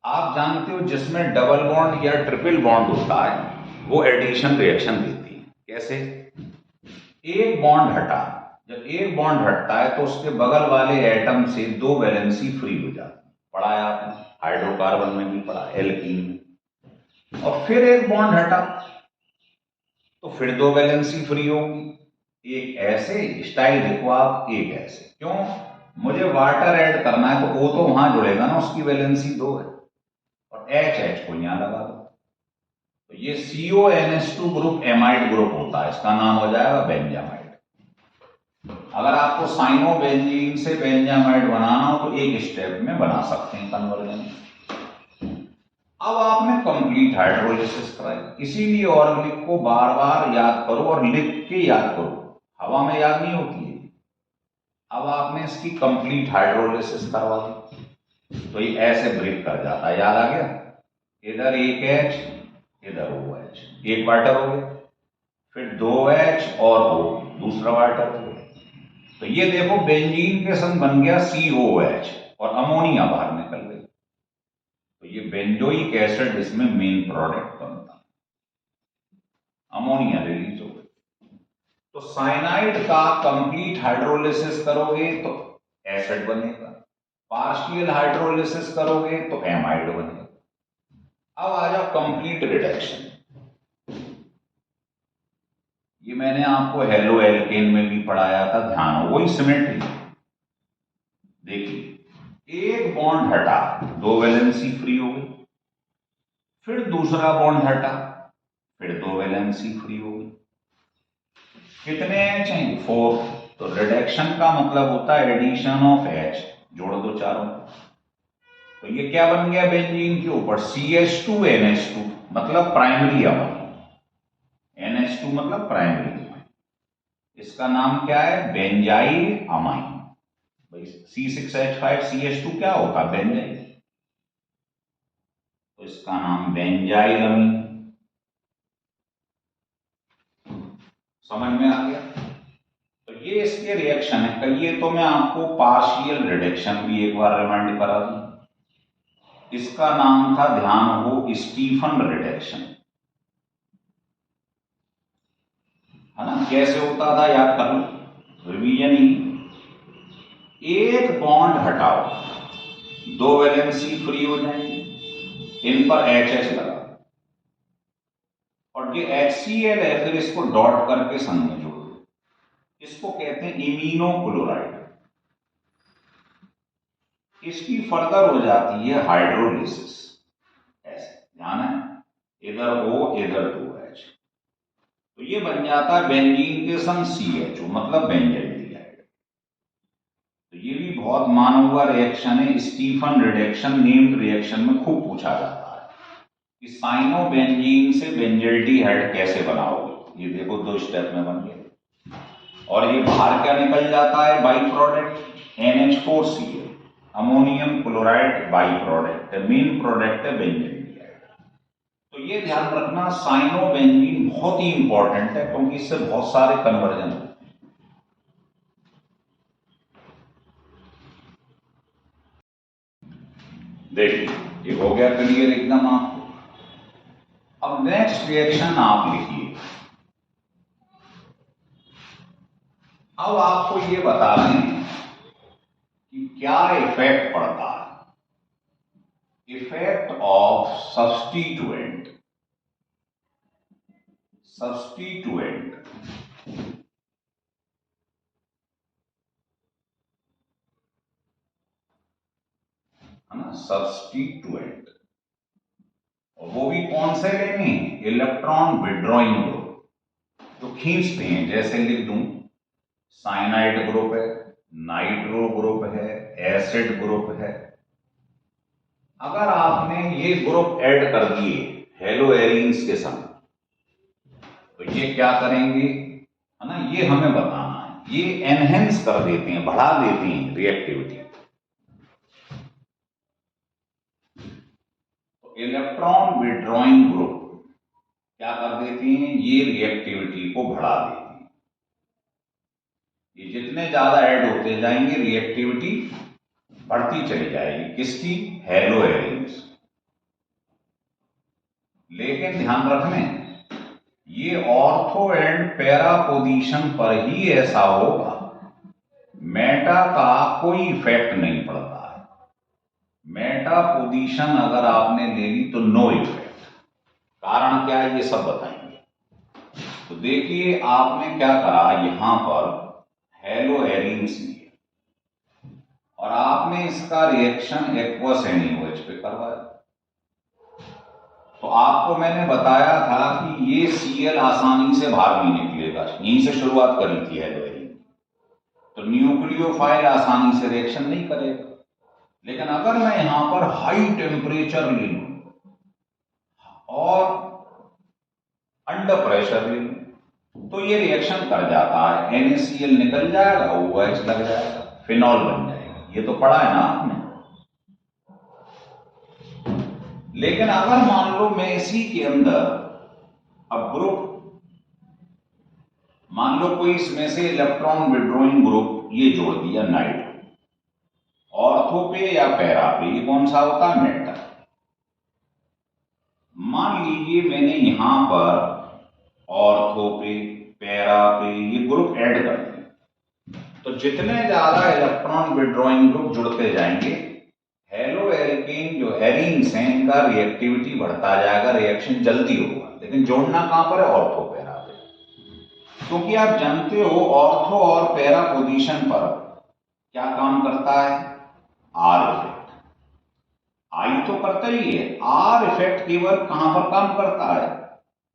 आप जानते हो जिसमें डबल बॉन्ड या ट्रिपल बॉन्ड होता है वो एडिशन रिएक्शन देती है। कैसे? एक बॉन्ड हटा, जब एक बॉन्ड हटता है तो उसके बगल वाले एटम से 2 वैलेंसी फ्री हो जाती है, पढ़ा है आपने, हाइड्रोकार्बन में भी पढ़ा, एल्कीन में। और फिर एक बॉन्ड हटा तो फिर 2 वैलेंसी फ्री होगी, एक ऐसे, स्टाइल देखो आप, एक ऐसे। क्यों? मुझे वाटर ऐड करना है तो O तो वहां जुड़ेगा ना, उसकी वैलेंसी 2 है, और H को यहां लगा दो, तो ये CONH2 ग्रुप एमाइड ग्रुप होता है, इसका नाम हो जाएगा बेंजामाइड। अगर आपको साइनोबेंजीन से बेंजामाइड बनाना हो तो एक स्टेप में बना सकते हैं कन्वर्जन। अब आपने कंप्लीट हाइड्रोलिसिस कराई, इसीलिए ऑर्गेनिक को बार बार याद करो और लिख के याद करो, हवा में याद नहीं होती है। अब आपने इसकी कंप्लीट हाइड्रोलिसिस करवा दी तो ये ऐसे ब्रेक कर जाता है, याद आ गया। इधर एक H, इधर OH, एक वाटर हो गया, फिर 2H और O, दूसरा वाटर हो गया। तो ये देखो बेंजीन के संग बन गया COH और अमोनिया बाहर निकल गई। तो ये बेंजोइक एसिड इसमें मेन प्रोडक्ट बनता है, अमोनिया रिलीज हो गई। तो साइनाइड का कंप्लीट हाइड्रोलिसिस करोगे तो एसिड बनेगा, पार्शियल हाइड्रोलिसिस करोगे तो एमाइड बनेगा। अब आ जाओ कंप्लीट रिडक्शन। ये मैंने आपको हेलो एल्केन में भी पढ़ाया था, ध्यान हो, वही सिमेट्री। देखिए एक बॉन्ड हटा, 2 वैलेंसी फ्री हो गई, फिर दूसरा बॉन्ड हटा, फिर 2 वैलेंसी फ्री हो गई। कितने H हैं? 4। तो रिडक्शन का मतलब होता है एडिशन ऑफ H, जोड़ दो चारों। तो ये क्या बन गया बेंजीन के ऊपर? CH2NH2 मतलब प्राइमरी अमाइन, NH2 मतलब प्राइमरी अमाइन। इसका नाम क्या है? Benzyl amine. भाई C6H5CH2 क्या होता? बेंजाइल। तो इसका नाम बेंजाइल अमीन। समझ में आ गया? तो ये इसके रिएक्शन है। कहिए तो मैं आपको पार्शियल रिडक्शन भी एक बार रिमाइंड करा दूं। इसका नाम था, ध्यान हो, स्टीफन रिडक्शन, है ना? कैसे होता था याद कर लो, रिवीजन ही। एक बॉन्ड हटाओ, 2 वैलेंसी फ्री हो जाएंगे, इन पर HH लगा, और ये HCl है, फिर इसको डॉट करके संग में जोड़ दो। इसको कहते हैं इमीनोक्लोराइड। इसकी फर्दर हो जाती है हाइड्रोलिसिस, ऐसे ध्यान है, इधर O इधर 2H, तो ये बन जाता है बेंजीन के संग CHO मतलब बेंजाइलडिहाइड। तो ये भी बहुत माना हुआ रिएक्शन है, स्टीफन रिडक्शन नेम्ड रिएक्शन में खूब पूछा जाता है कि साइनोबेंजीन से बेंजाइलडिहाइड कैसे बनाओगे। ये देखो 2 स्टेप में बन गया, और ये बाहर क्या निकल जाता है? By product NH4Cl, ammonium chloride by product है, मेन प्रोडक्ट है बेंजाइलडिहाइड। तो ये ध्यान रखना, साइनोबेंजीन बहुत ही इंपॉर्टेंट है क्योंकि इससे बहुत सारे कन्वर्जन होते हैं। देखिए ये हो गया क्लियर एकदम आपको। अब नेक्स्ट रिएक्शन आप लिखिए। अब आपको ये बता रहे हैं कि क्या इफेक्ट पड़ता है, इफेक्ट ऑफ सब्स्टिट्यूएंट है ना, सब्स्टिट्यूएंट। और वो भी कौन से लेंगे? इलेक्ट्रॉन विड्रॉइंग ग्रुप, जो खींचते हैं। जैसे लिख दूं, साइनाइड ग्रुप है, नाइट्रो ग्रुप है, एसिड ग्रुप है। अगर आपने ये ग्रुप ऐड कर दिए हेलो एरीन्स के संग, तो ये क्या करेंगे, है ना, ये हमें बताना है। ये एनहेंस कर देते हैं, बढ़ा देते हैं रिएक्टिविटी। तो इलेक्ट्रॉन विड्रॉइंग ग्रुप क्या कर देते हैं? ये रिएक्टिविटी को बढ़ा देते हैं। ये जितने ज्यादा ऐड होते जाएंगे रिएक्टिविटी बढ़ती चली जाएगी। किसकी? Hello arenes. लेकिन ध्यान रखने, ये ऑर्थो एंड पैरा पोजीशन पर ही ऐसा होगा, मेटा का कोई इफेक्ट नहीं पड़ता है। मेटा पोजीशन अगर आपने ले ली तो नो इफेक्ट। कारण क्या है ये सब बताएंगे। तो देखिए आपने क्या करा, यहां पर हेलो एरीन्स लिए और आपने इसका रिएक्शन एक्वस NaOH पे करवाया। तो आपको मैंने बताया था कि ये Cl आसानी से बाहर नहीं निकलेगा, यहीं से शुरुआत करी थी हेलो एरीन। तो न्यूक्लियोफाइल आसानी से रिएक्शन नहीं करेगा। लेकिन अगर मैं यहां पर हाई टेम्परेचर ले लूं और अंडर प्रेशर ले लूं तो ये रिएक्शन कर जाता है, NaCl निकल जाएगा, OH लग जाएगा, फिनॉल बन जाएगा। ये तो पढ़ा है ना आपने। लेकिन अगर मान लो मैं इसी के अंदर अब ग्रुप, मान लो कोई इसमें से इलेक्ट्रॉन विड्रॉइंग ग्रुप ये जोड़ दिया नाइट्रो, ऑर्थो पे या पैरा पे, ये कौन सा होता है, मेटा। मान लीजिए मैंने यहां पर ऑर्थो पे पैरा पे ये ग्रुप ऐड कर दिए, तो जितने ज्यादा इलेक्ट्रॉन विड्रॉइंग ग्रुप जुड़ते जाएंगे, हेलो एल्केन जो एरीन्स हैं इनका रिएक्टिविटी बढ़ता जाएगा, रिएक्शन जल्दी होगा। लेकिन जोड़ना कहां पर है, ऑर्थो पैरा पे, क्योंकि आप जानते हो ऑर्थो और पैरा पोजीशन पर क्या काम करता है, आर इफेक्ट। आई तो करता ही है, आर इफेक्ट केवल कहां पर काम करता है,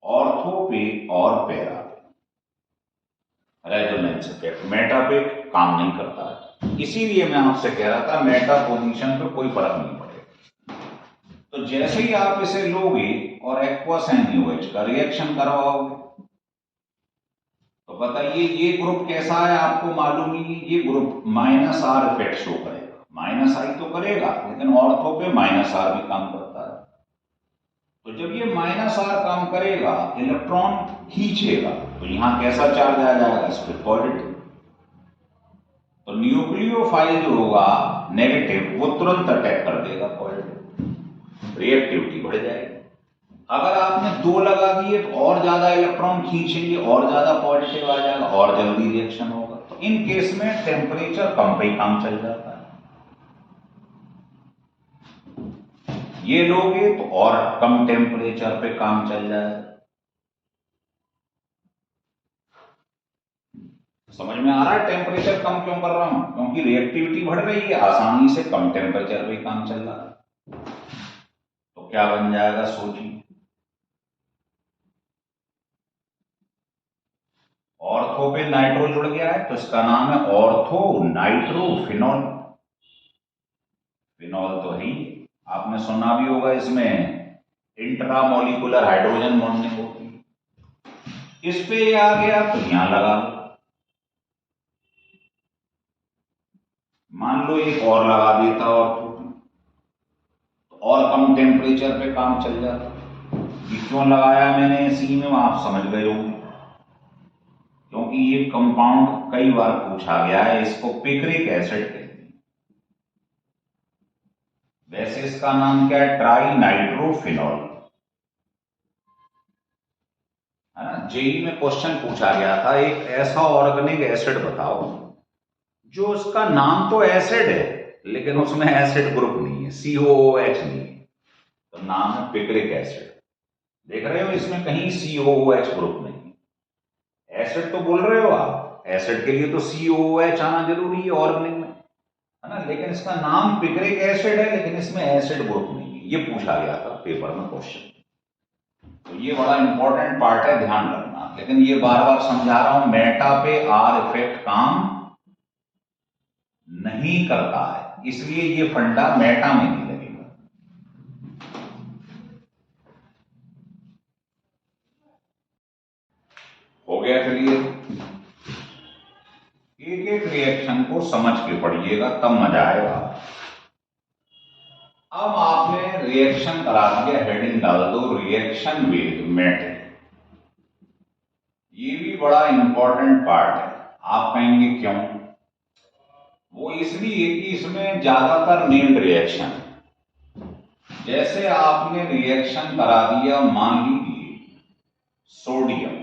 ऑर्थो पे और पैरा पे। रेजोनेंस इफेक्ट मेटा पे काम नहीं करता है। इसीलिए मैं आपसे कह रहा था मेटा पोजीशन पे कोई फर्क नहीं पड़ेगा। तो जैसे ही आप इसे लोगे और एक्वस NaOH का रिएक्शन करवाओगे, तो बताइए ये ग्रुप कैसा है, आपको मालूम ही, ये group minus are effect show करेगा। माइनस आई तो करेगा, लेकिन ऑर्थो पे माइनस आर भी काम करता है। तो जब ये माइनस आर काम करेगा, इलेक्ट्रॉन खींचेगा, तो यहां कैसा चार्ज आ जाएगा, इस पर पॉजिटिव। तो न्यूक्लियोफाइल जो होगा नेगेटिव, वो तुरंत अटैक कर देगा पॉजिटिव, रिएक्टिविटी बढ़ जाएगी। अगर आपने 2 लगा दिए तो और ज्यादा इलेक्ट्रॉन खींचेंगे, और ज्यादा पॉजिटिव आ जाएगा, और जल्दी रिएक्शन होगा। तो इन केस में टेम्परेचर कम पे ही काम चल जाता है। ये लोगे तो और कम टेम्परेचर पे काम चल जाएगा। समझ में आ रहा है टेम्परेचर कम क्यों कर रहा हूं, क्योंकि रिएक्टिविटी बढ़ रही है, आसानी से कम टेम्परेचर पे काम चल रहा है। तो क्या बन जाएगा, सोचिए, ऑर्थो पे नाइट्रो जुड़ गया है, तो इसका नाम है ऑर्थो नाइट्रोफिनॉल। फिनॉल तो है ही, आपने सुना भी होगा इसमें इंट्रामोलिकुलर हाइड्रोजन बॉन्डिंग होती है। इस पे आ गया तो यहां लगा लो, मान लो एक और लगा देता ऑर्थो पे, तो और कम टेम्परेचर पे काम चल जाता। ये क्यों लगाया मैंने सी में, आप समझ गए होंगे, क्योंकि ये कंपाउंड कई बार पूछा गया है, इसको पिक्रिक एसिड कहते हैं। वैसे इसका नाम क्या है, ट्राई नाइट्रोफिनॉल, है ना। जेई में क्वेश्चन पूछा गया था, एक ऐसा ऑर्गेनिक एसिड बताओ जो उसका नाम तो एसिड है लेकिन उसमें एसिड ग्रुप नहीं है, COOH नहीं है, तो नाम है पिक्रिक एसिड। देख रहे हो इसमें कहीं COOH ग्रुप नहीं है। एसिड तो बोल रहे हो आप, एसिड के लिए तो COOH आना जरूरी है ऑर्गेनिक में, है ना, लेकिन इसका नाम पिक्रिक एसिड है, लेकिन इसमें एसिड ग्रुप नहीं है। ये पूछा गया था पेपर में क्वेश्चन, तो ये बड़ा इंपॉर्टेंट पार्ट है, ध्यान रखना। लेकिन ये बार बार समझा रहा हूं, मेटा पे आर इफेक्ट काम नहीं करता है, इसलिए ये फंडा मेटा में नहीं लगेगा। हो गया क्लियर। एक एक रिएक्शन को समझ के पढ़िएगा, तब मजा आएगा। अब आपने रिएक्शन करा दिया, हेडिंग डाल दो रिएक्शन विद मेटल। ये भी बड़ा इंपॉर्टेंट पार्ट है। आप कहेंगे क्यों, वो इसलिए कि इसमें ज्यादातर नेम्ड रिएक्शन, जैसे आपने रिएक्शन करा दिया, मान लीजिए सोडियम,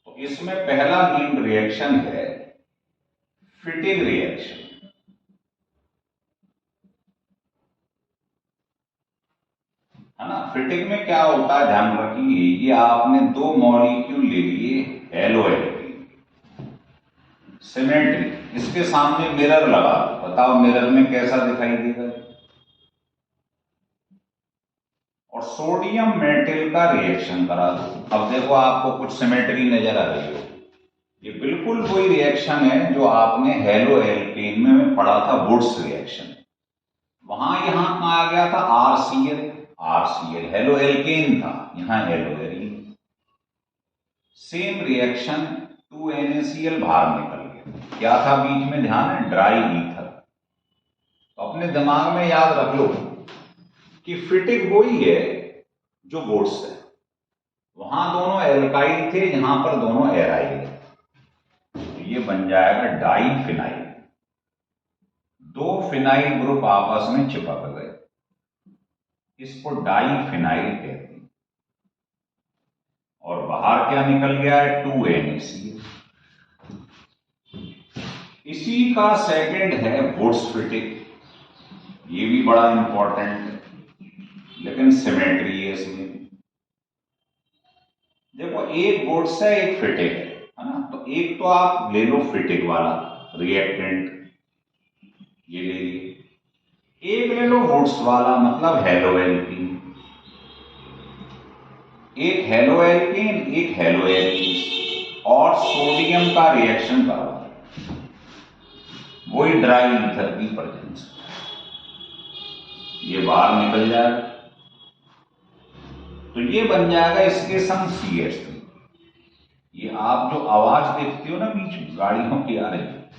तो इसमें पहला नेम्ड रिएक्शन है फिटिंग रिएक्शन, है ना। फिटिंग में क्या होता है, ध्यान रखिए, ये आपने 2 मॉलिक्यूल ले लिए एलोएल, सिमेट्री, इसके सामने मिरर लगा दो, बताओ मिरर में कैसा दिखाई देगा। और सोडियम मेटल का रिएक्शन करा दो, अब देखो आपको कुछ सिमेट्री नजर आ रही हो। ये बिल्कुल वही रिएक्शन है जो आपने हेलो एल्केन में पढ़ा था, वुड्स रिएक्शन। वहां यहां आ गया था RCl हेलो एल्केन था, यहां hello arene. Same reaction 2NaCl बाहर निकल गया, क्या था बीच में, ध्यान है, ड्राई ईथर। तो अपने दिमाग में याद रख लो कि फिटिक वही है जो बोर्ड्स है, वहां दोनों एल्काइल थे, यहां पर दोनों एराइल है, तो ये बन जाएगा डाइफिनाइल। दो फिनाइल ग्रुप आपस में चिपक गए, इसको डाइफिनाइल कहते हैं। और बाहर क्या निकल गया है, 2NaCl। इसी का सेकंड है वुड्स फिटिक, ये भी बड़ा इंपॉर्टेंट है, लेकिन सिमेट्री है इसमें। देखो एक वुड्स है, एक फिटिक है ना, तो एक तो आप ले लो फिटिक वाला रिएक्टेंट, ये ले लिए। एक ले लो वुड्स वाला, मतलब हेलोएल्कीन। एक हेलोएल्कीन, एक हेलोएल्कीन, और सोडियम का रिएक्शन करो, वही ड्राई ईथर की प्रेजेंस, ये बाहर निकल जाएगा, तो ये बन जाएगा इसके संग CH3। ये आप जो आवाज देखते हो ना बीच में गाड़ियों की आ रही है,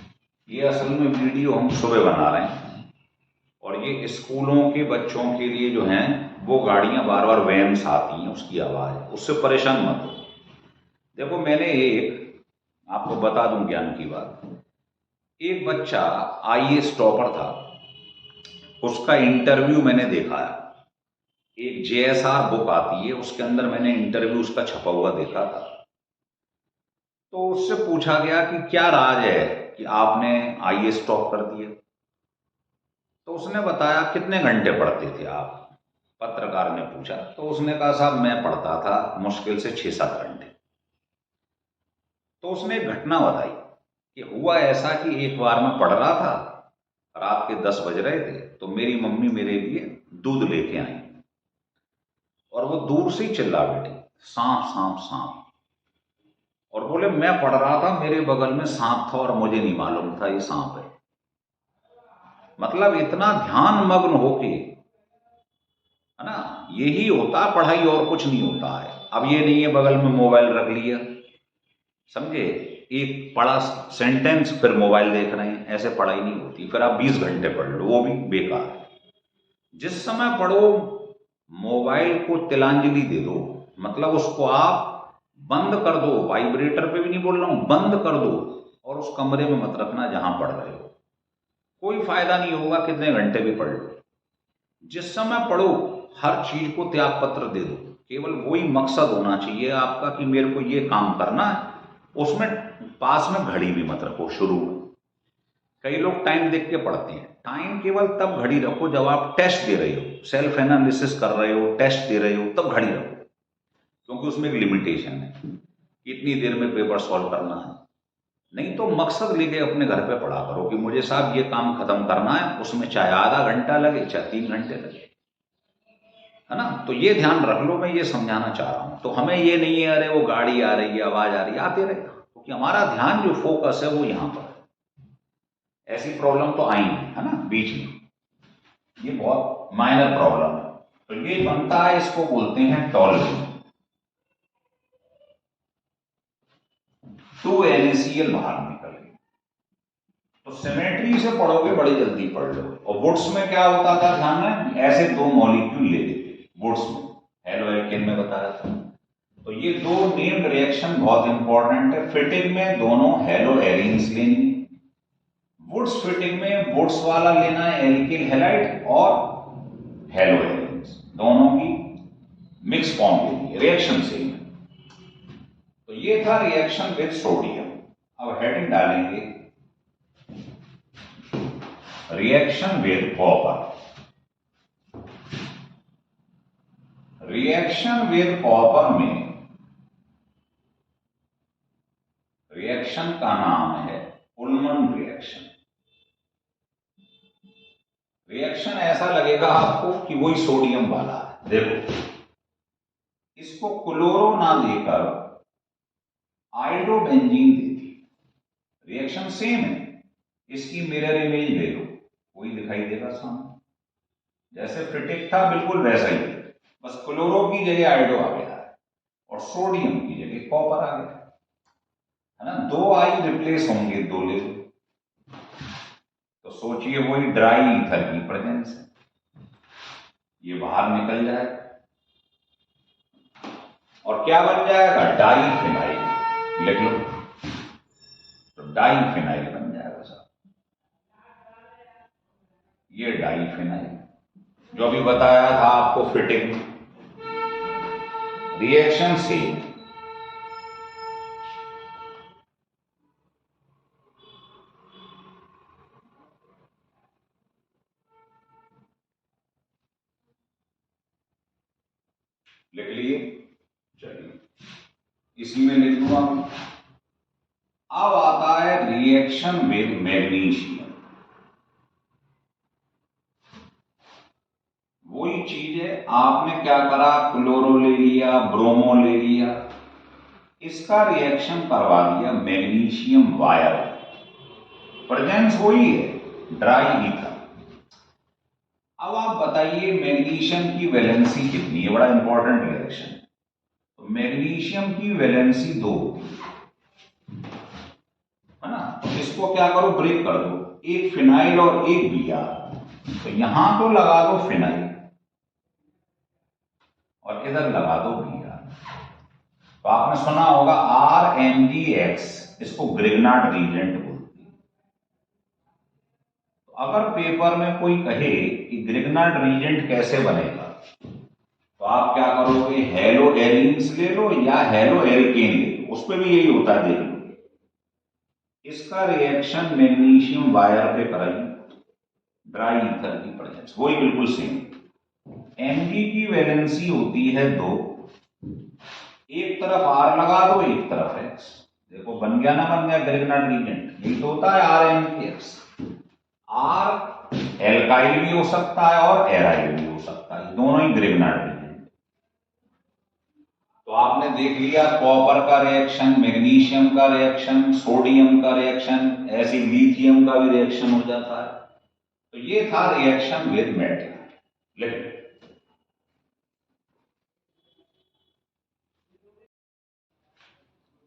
ये असल में वीडियो हम सुबह बना रहे हैं, और ये स्कूलों के बच्चों के लिए जो हैं वो गाड़ियां बार बार वैन्स आती हैं, उसकी आवाज, उससे परेशान मत हो। देखो मैंने एक आपको बता दूं ज्ञान की बात, एक बच्चा IAS टॉपर था, उसका इंटरव्यू मैंने देखा है, एक JSR बुक आती है, उसके अंदर मैंने इंटरव्यू उसका छपा हुआ देखा था। तो उससे पूछा गया कि क्या राज है कि आपने IAS टॉप कर दिया, तो उसने बताया कितने घंटे पढ़ते थे आप, पत्रकार ने पूछा, तो उसने कहा साहब मैं पढ़ता था मुश्किल से 6-7 घंटे। तो उसने एक घटना बताई कि हुआ ऐसा कि एक बार मैं पढ़ रहा था, रात के 10 बज रहे थे, तो मेरी मम्मी मेरे लिए दूध लेके आई, और वो दूर से ही चिल्ला बैठी, सांप सांप सांप, और बोले मैं पढ़ रहा था, मेरे बगल में सांप था और मुझे नहीं मालूम था ये सांप है। मतलब इतना ध्यान मग्न होके, है ना, यही होता पढ़ाई, और कुछ नहीं होता है। अब ये नहीं है बगल में मोबाइल रख लिया, समझे, एक पढ़ा सेंटेंस फिर मोबाइल देख रहे हैं, ऐसे पढ़ाई नहीं होती। फिर आप 20 घंटे पढ़ लो, वो भी बेकार है। जिस समय पढ़ो मोबाइल को तिलांजलि दे दो, मतलब उसको आप बंद कर दो, वाइब्रेटर पे भी नहीं बोल रहा हूं, बंद कर दो, और उस कमरे में मत रखना जहां पढ़ रहे हो, कोई फायदा नहीं होगा, कितने घंटे भी पढ़ लो। जिस समय पढ़ो हर चीज को त्याग पत्र दे दो, केवल वही मकसद होना चाहिए आपका कि मेरे को ये काम करना है, उसमें पास में घड़ी भी मत रखो शुरू में। कई लोग टाइम देख के पढ़ते हैं, टाइम केवल तब घड़ी रखो जब आप टेस्ट दे रहे हो, सेल्फ एनालिसिस कर रहे हो, टेस्ट दे रहे हो, तब घड़ी रखो, क्योंकि उसमें एक लिमिटेशन है, कितनी देर में पेपर सॉल्व करना है। नहीं तो मकसद लेके अपने घर पे पढ़ा करो कि मुझे साहब ये काम खत्म करना है, उसमें चाहे आधा घंटा लगे चाहे 3 घंटे लगे, है ना। तो ये ध्यान रख लो, मैं ये समझाना चाह रहा हूं। तो हमें ये नहीं है अरे वो गाड़ी आ रही है, आवाज आ रही है, आते रहेगा, क्योंकि हमारा ध्यान जो फोकस है वो यहां पर है। ऐसी प्रॉब्लम तो आएंगी, है ना, बीच में, ये बहुत माइनर प्रॉब्लम है। तो ये बनता है, इसको बोलते हैं टॉलरेंस। 2NaCl बाहर निकल गई, तो सिमेट्री से पढ़ोगे बड़ी जल्दी पढ़ लो। और वुड्स में क्या होता था, ध्यान में ऐसे दो मॉलिक्यूल ले लेते वुड्स में, हेलोएल्केन में बताया था। तो ये दो नेम्ड रिएक्शन बहुत इंपॉर्टेंट है। फिटिंग में दोनों हेलो एरीन्स लेनी, वुड्स फिटिंग में वुड्स वाला लेना है एल्किल हैलाइड, और हेलो एरीन्स दोनों की मिक्स फॉर्म लेनी है, रिएक्शन सेम है। तो ये था रिएक्शन विद सोडियम। अब हेडिंग डालेंगे reaction with copper. Reaction with copper में रिएक्शन का नाम है उल्मन रिएक्शन। रिएक्शन ऐसा लगेगा आपको कि वही सोडियम वाला है। देखो इसको क्लोरो ना देकर आयोडोबेंजीन देती, रिएक्शन सेम है, इसकी मिरर इमेज ले लो, वही दिखाई देगा सामने, जैसे फिटिक था बिल्कुल वैसा ही, बस क्लोरो की जगह आयोडो आ गया है और सोडियम की जगह कॉपर आ गया है ना। 2 आई रिप्लेस होंगे, 2 ले लो, तो सोचिए वही ड्राई ईथर की प्रेजेंस है, ये बाहर निकल जाएगा और क्या बन जाएगा, डाईफिनाइल। लिख लो, तो डाईफिनाइल बन जाएगा साहब, ये डाईफिनाइल जो अभी बताया था आपको, फिटिंग रिएक्शन सेम। लिख लिए, चलिए इसी में लिख दूंगा। अब आता है रिएक्शन विद मैग्नीशियम। वही चीज है, आपने क्या करा, क्लोरो ले लिया, ब्रोमो ले लिया, इसका रिएक्शन करवा दिया मैग्नीशियम वायर, प्रेजेंस वही है, ड्राई ईथर। अब आप बताइए मैग्नीशियम की वैलेंसी कितनी है, बड़ा इंपॉर्टेंट रिएक्शन। तो मैग्नीशियम की वैलेंसी 2 होती है ना, तो इसको क्या करो, ब्रेक कर दो, एक फिनाइल और एक Br, तो यहां तो लगा दो फिनाइल और इधर लगा दो Br। तो आपने सुना होगा RMgX, इसको ग्रिग्नार्ड रीजेंट बोलते हैं। तो अगर पेपर में कोई कहे कि ग्रिग्नार्ड रीजेंट कैसे बनेगा, तो आप क्या करोगे, हेलो एरीन्स ले लो या हेलो एल्केन ले लो, उस पर भी यही होता है, देख लो। इसका रिएक्शन मैग्नीशियम वायर पे कराइए, ड्राई ईथर की प्रेजेंस, वही बिल्कुल सेम। Mg की वैलेंसी होती है 2, एक तरफ R लगा दो, एक तरफ X, देखो बन गया ना, बन गया ग्रिग्नार्ड रीजेंट। यही तो होता है RMgX। R एल्काइल भी हो सकता है और एराइल भी हो सकता है, दोनों ही ग्रिग्नार्ड रीजेंट। तो आपने देख लिया कॉपर का रिएक्शन, मैग्नीशियम का रिएक्शन, सोडियम का रिएक्शन, ऐसे लिथियम का भी रिएक्शन हो जाता है। तो ये था रिएक्शन विद मेटल।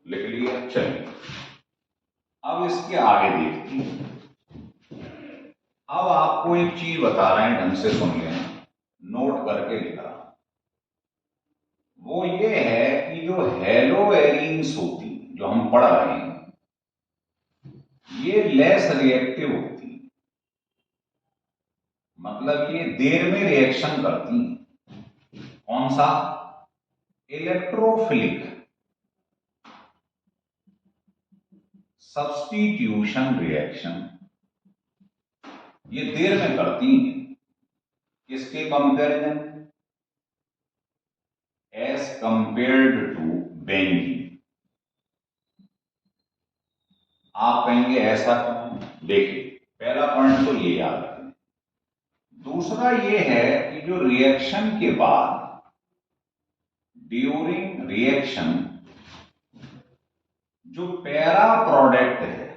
लिख लिया, चलिए अब इसके आगे देखते हैं। अब आपको एक चीज बता रहे हैं, ढंग से सुन लेना, नोट करके लिख रहा हूं। वो ये है कि जो हेलो एरीन्स होती, जो हम पढ़ रहे हैं, ये लेस रिएक्टिव होती, मतलब ये देर में रिएक्शन करती। कौन सा, इलेक्ट्रोफिलिक सब्स्टिट्यूशन रिएक्शन, ये देर में करती हैं। किसके comparison, as compared to benzene. आप कहेंगे ऐसा क्यों, देखिए पहला पॉइंट तो ये याद रखें। दूसरा ये है कि जो रिएक्शन के बाद ड्यूरिंग रिएक्शन जो पैरा प्रोडक्ट है,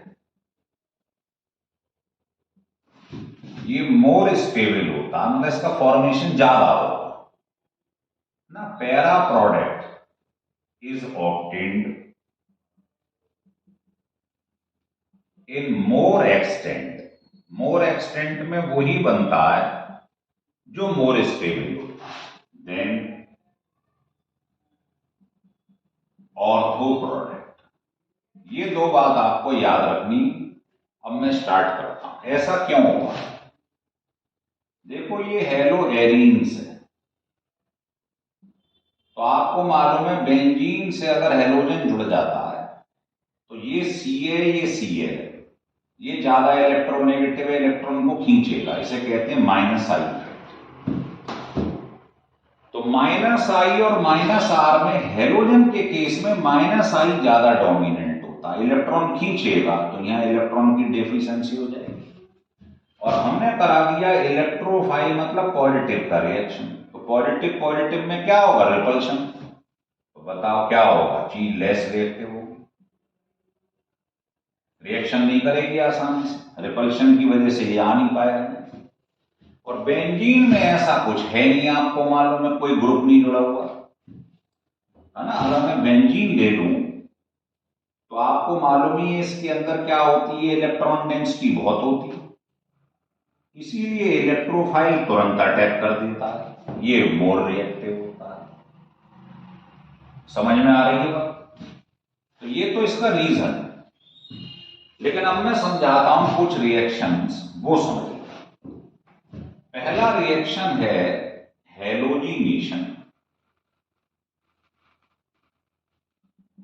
ये मोर स्टेबल होता है, मतलब इसका फॉर्मेशन ज्यादा होगा ना। Para product is obtained in more extent, more extent में वही बनता है जो मोर स्टेबल होता है देन ऑर्थो प्रोडक्ट। ये 2 बात आपको याद रखनी। अब मैं स्टार्ट करता हूं, ऐसा क्यों होगा। देखो ये हेलो एरीन्स है, तो आपको मालूम है बेंजीन से अगर हेलोजन जुड़ जाता है तो ये Ca, ये Cl है, ये ज्यादा इलेक्ट्रोनेगेटिव इलेक्ट्रॉन को खींचेगा, इसे कहते हैं -I। तो -I और -R में हेलोजन के केस में -I ज्यादा डोमिनेंट होता है, इलेक्ट्रॉन खींचेगा, तो यहां इलेक्ट्रॉन की डेफिशिएंसी हो जाएगी। और हमने करा दिया इलेक्ट्रोफाइल, मतलब पॉजिटिव का रिएक्शन। तो पॉजिटिव पॉजिटिव में क्या होगा, रिपल्शन। तो बताओ क्या होगा, चीज लेस रिएक्टिव होगी, रिएक्शन नहीं करेगी आसानी से, रिपल्शन की वजह से ये आ नहीं पाएगा। और बेंजीन में ऐसा कुछ है नहीं, आपको मालूम है कोई ग्रुप नहीं जुड़ा हुआ है ना। अगर मैं बेंजीन ले लूं तो आपको मालूम ही है इसके अंदर क्या होती है, इलेक्ट्रॉन डेंसिटी बहुत होती है। इसीलिए इलेक्ट्रोफाइल तुरंत अटैक कर देता है, ये मोर रिएक्टिव होता है। समझ में आ रही है बात? तो ये तो इसका रीजन है। लेकिन अब मैं समझाता हूं कुछ रिएक्शंस, वो समझिए। पहला रिएक्शन है हैलोजिनेशन।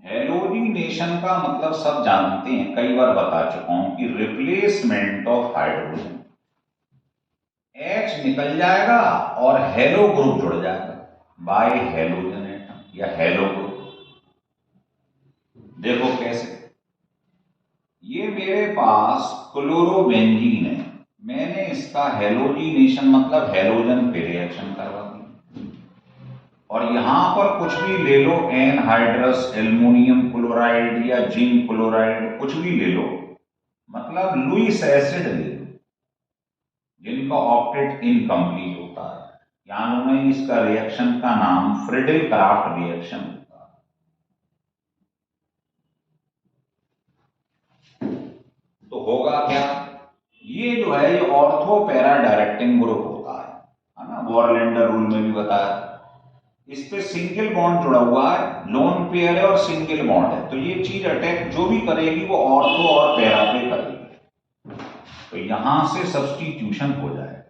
हैलोजिनेशन का मतलब सब जानते हैं, कई बार बता चुका हूं कि रिप्लेसमेंट ऑफ हाइड्रोजन। H निकल जाएगा और हेलो ग्रुप जुड़ जाएगा बाय हैलोजन एटम या हेलो ग्रुप। देखो कैसे, ये मेरे पास क्लोरोबेंजीन है, मैंने इसका हैलोजिनेशन मतलब हैलोजन पे रिएक्शन करवा दी। और यहां पर कुछ भी ले लो, एनहाइड्रस एल्युमिनियम क्लोराइड या जिंक क्लोराइड, कुछ भी ले लो, मतलब लुईस एसिड ले लो, जिनका ऑक्टेट इनकम्प्लीट होता है, यानी में इसका रिएक्शन का नाम फ्रिडल क्राफ्ट रिएक्शन होता है। तो होगा क्या, ये जो है ये ऑर्थो पैरा डायरेक्टिंग ग्रुप होता है ना, वॉरलैंडर रूल में भी बताया। इस पे सिंगल बॉन्ड जुड़ा हुआ है, लोन पेयर है और सिंगल बॉन्ड है, तो ये चीज अटैक जो भी करेगी वो ऑर्थो और पैरा पे करेगी। तो यहां से सब्स्टिट्यूशन हो जाएगा,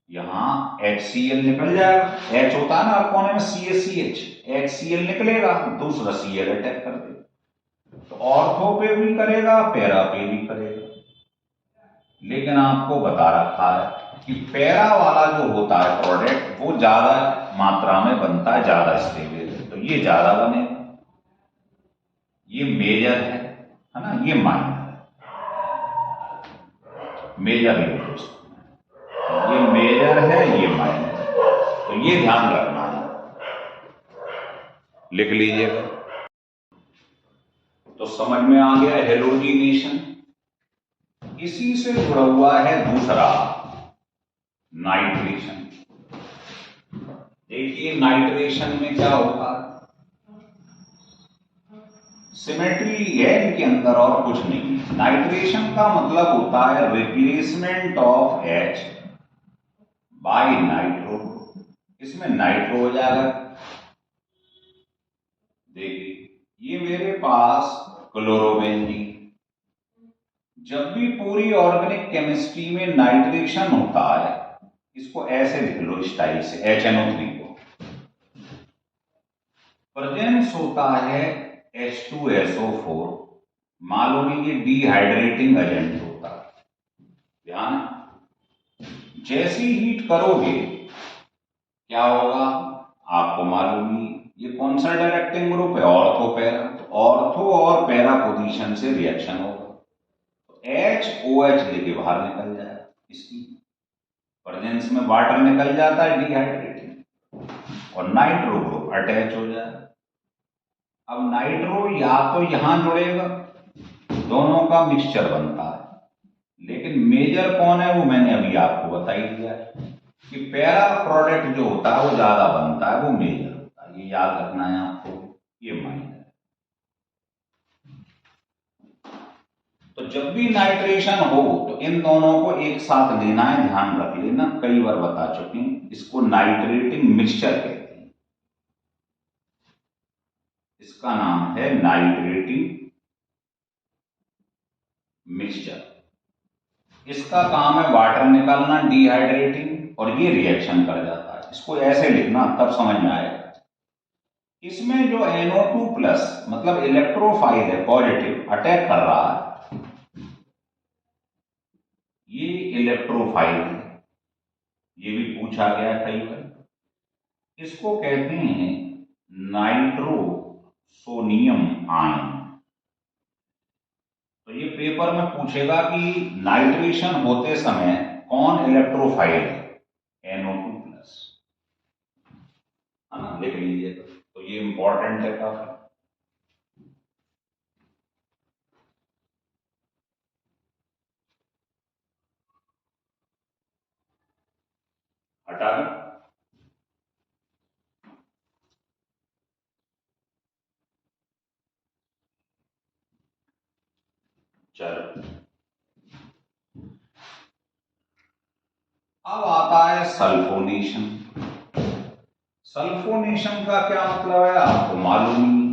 यहां HCl निकल जाएगा, H होता है ना कोने में CaCH, HCl निकलेगा, दूसरा Cl अटैक कर देगा। तो ऑर्थो पे भी करेगा, पैरा पे भी करेगा। लेकिन आपको बता रखा है कि पैरा वाला जो होता है प्रोडक्ट वो ज्यादा मात्रा में बनता है, ज्यादा स्टेबल है, तो ये ज्यादा बनेगा। ये मेजर है ना, ये माइनर है, मेजर ले लो, ये मेजर है, ये माइनर है, तो ये ध्यान रखना है, लिख लीजिएगा। तो समझ में आ गया हैलोजिनेशन। इसी से जुड़ा हुआ है दूसरा, नाइट्रेशन। देखिए नाइट्रेशन में क्या होता है, सिमेट्री है इनके अंदर और कुछ नहीं। नाइट्रेशन का मतलब होता है replacement of H by nitro, इसमें नाइट्रो हो जाएगा। देखिए ये मेरे पास क्लोरोबेंजीन, जब भी पूरी ऑर्गेनिक केमिस्ट्री में नाइट्रेशन होता है, इसको ऐसे लिख लो इस टाइप से, HNO3 को प्रेजेंस होता है H2SO4, मालूम है ये डिहाइड्रेटिंग एजेंट होता है। ध्यान, जैसी हीट करोगे क्या होगा आपको मालूम ही, ये कौन सा डायरेक्टिंग ग्रुप है, ऑर्थो पैरा, तो ऑर्थो और पैरा पोजीशन से रिएक्शन होगा, तो HOH लेके बाहर निकल जाएगा, इसकी प्रेजेंस में वाटर निकल जाता है डिहाइड्रेटिंग, और नाइट्रो ग्रुप अटैच हो जाएगा। अब नाइट्रो या तो यहां जुड़ेगा, दोनों का मिक्सचर बनता है, लेकिन मेजर कौन है वो मैंने अभी आपको बता ही दिया कि पैरा प्रोडक्ट जो होता है वो ज्यादा बनता है, वो मेजर होता है, ये याद रखना है आपको, ये माइनर। तो जब भी नाइट्रेशन हो तो इन दोनों को एक साथ लेना है, ध्यान रख लेना, कई बार बता चुके हैं, इसको नाइट्रेटिंग मिक्सचर कहते हैं, इसका नाम है नाइट्रेटिंग मिक्सचर। इसका काम है वाटर निकालना डिहाइड्रेटिंग, और ये रिएक्शन कर जाता है। इसको ऐसे लिखना तब समझ में आएगा। इसमें जो NO2 प्लस मतलब इलेक्ट्रोफाइल है, पॉजिटिव अटैक कर रहा है, ये इलेक्ट्रोफाइल है, ये भी पूछा गया कई बार। इसको कहते हैं नाइट्रोसोनियम आयन। तो ये पेपर में पूछेगा कि नाइट्रेशन होते समय कौन इलेक्ट्रोफाइल है, NO2 प्लस, है ना, लिख लीजिए। तो ये इंपॉर्टेंट है काफी। हटा दें, चलो अब आता है सल्फोनेशन। सल्फोनेशन का क्या मतलब है आपको मालूम ही।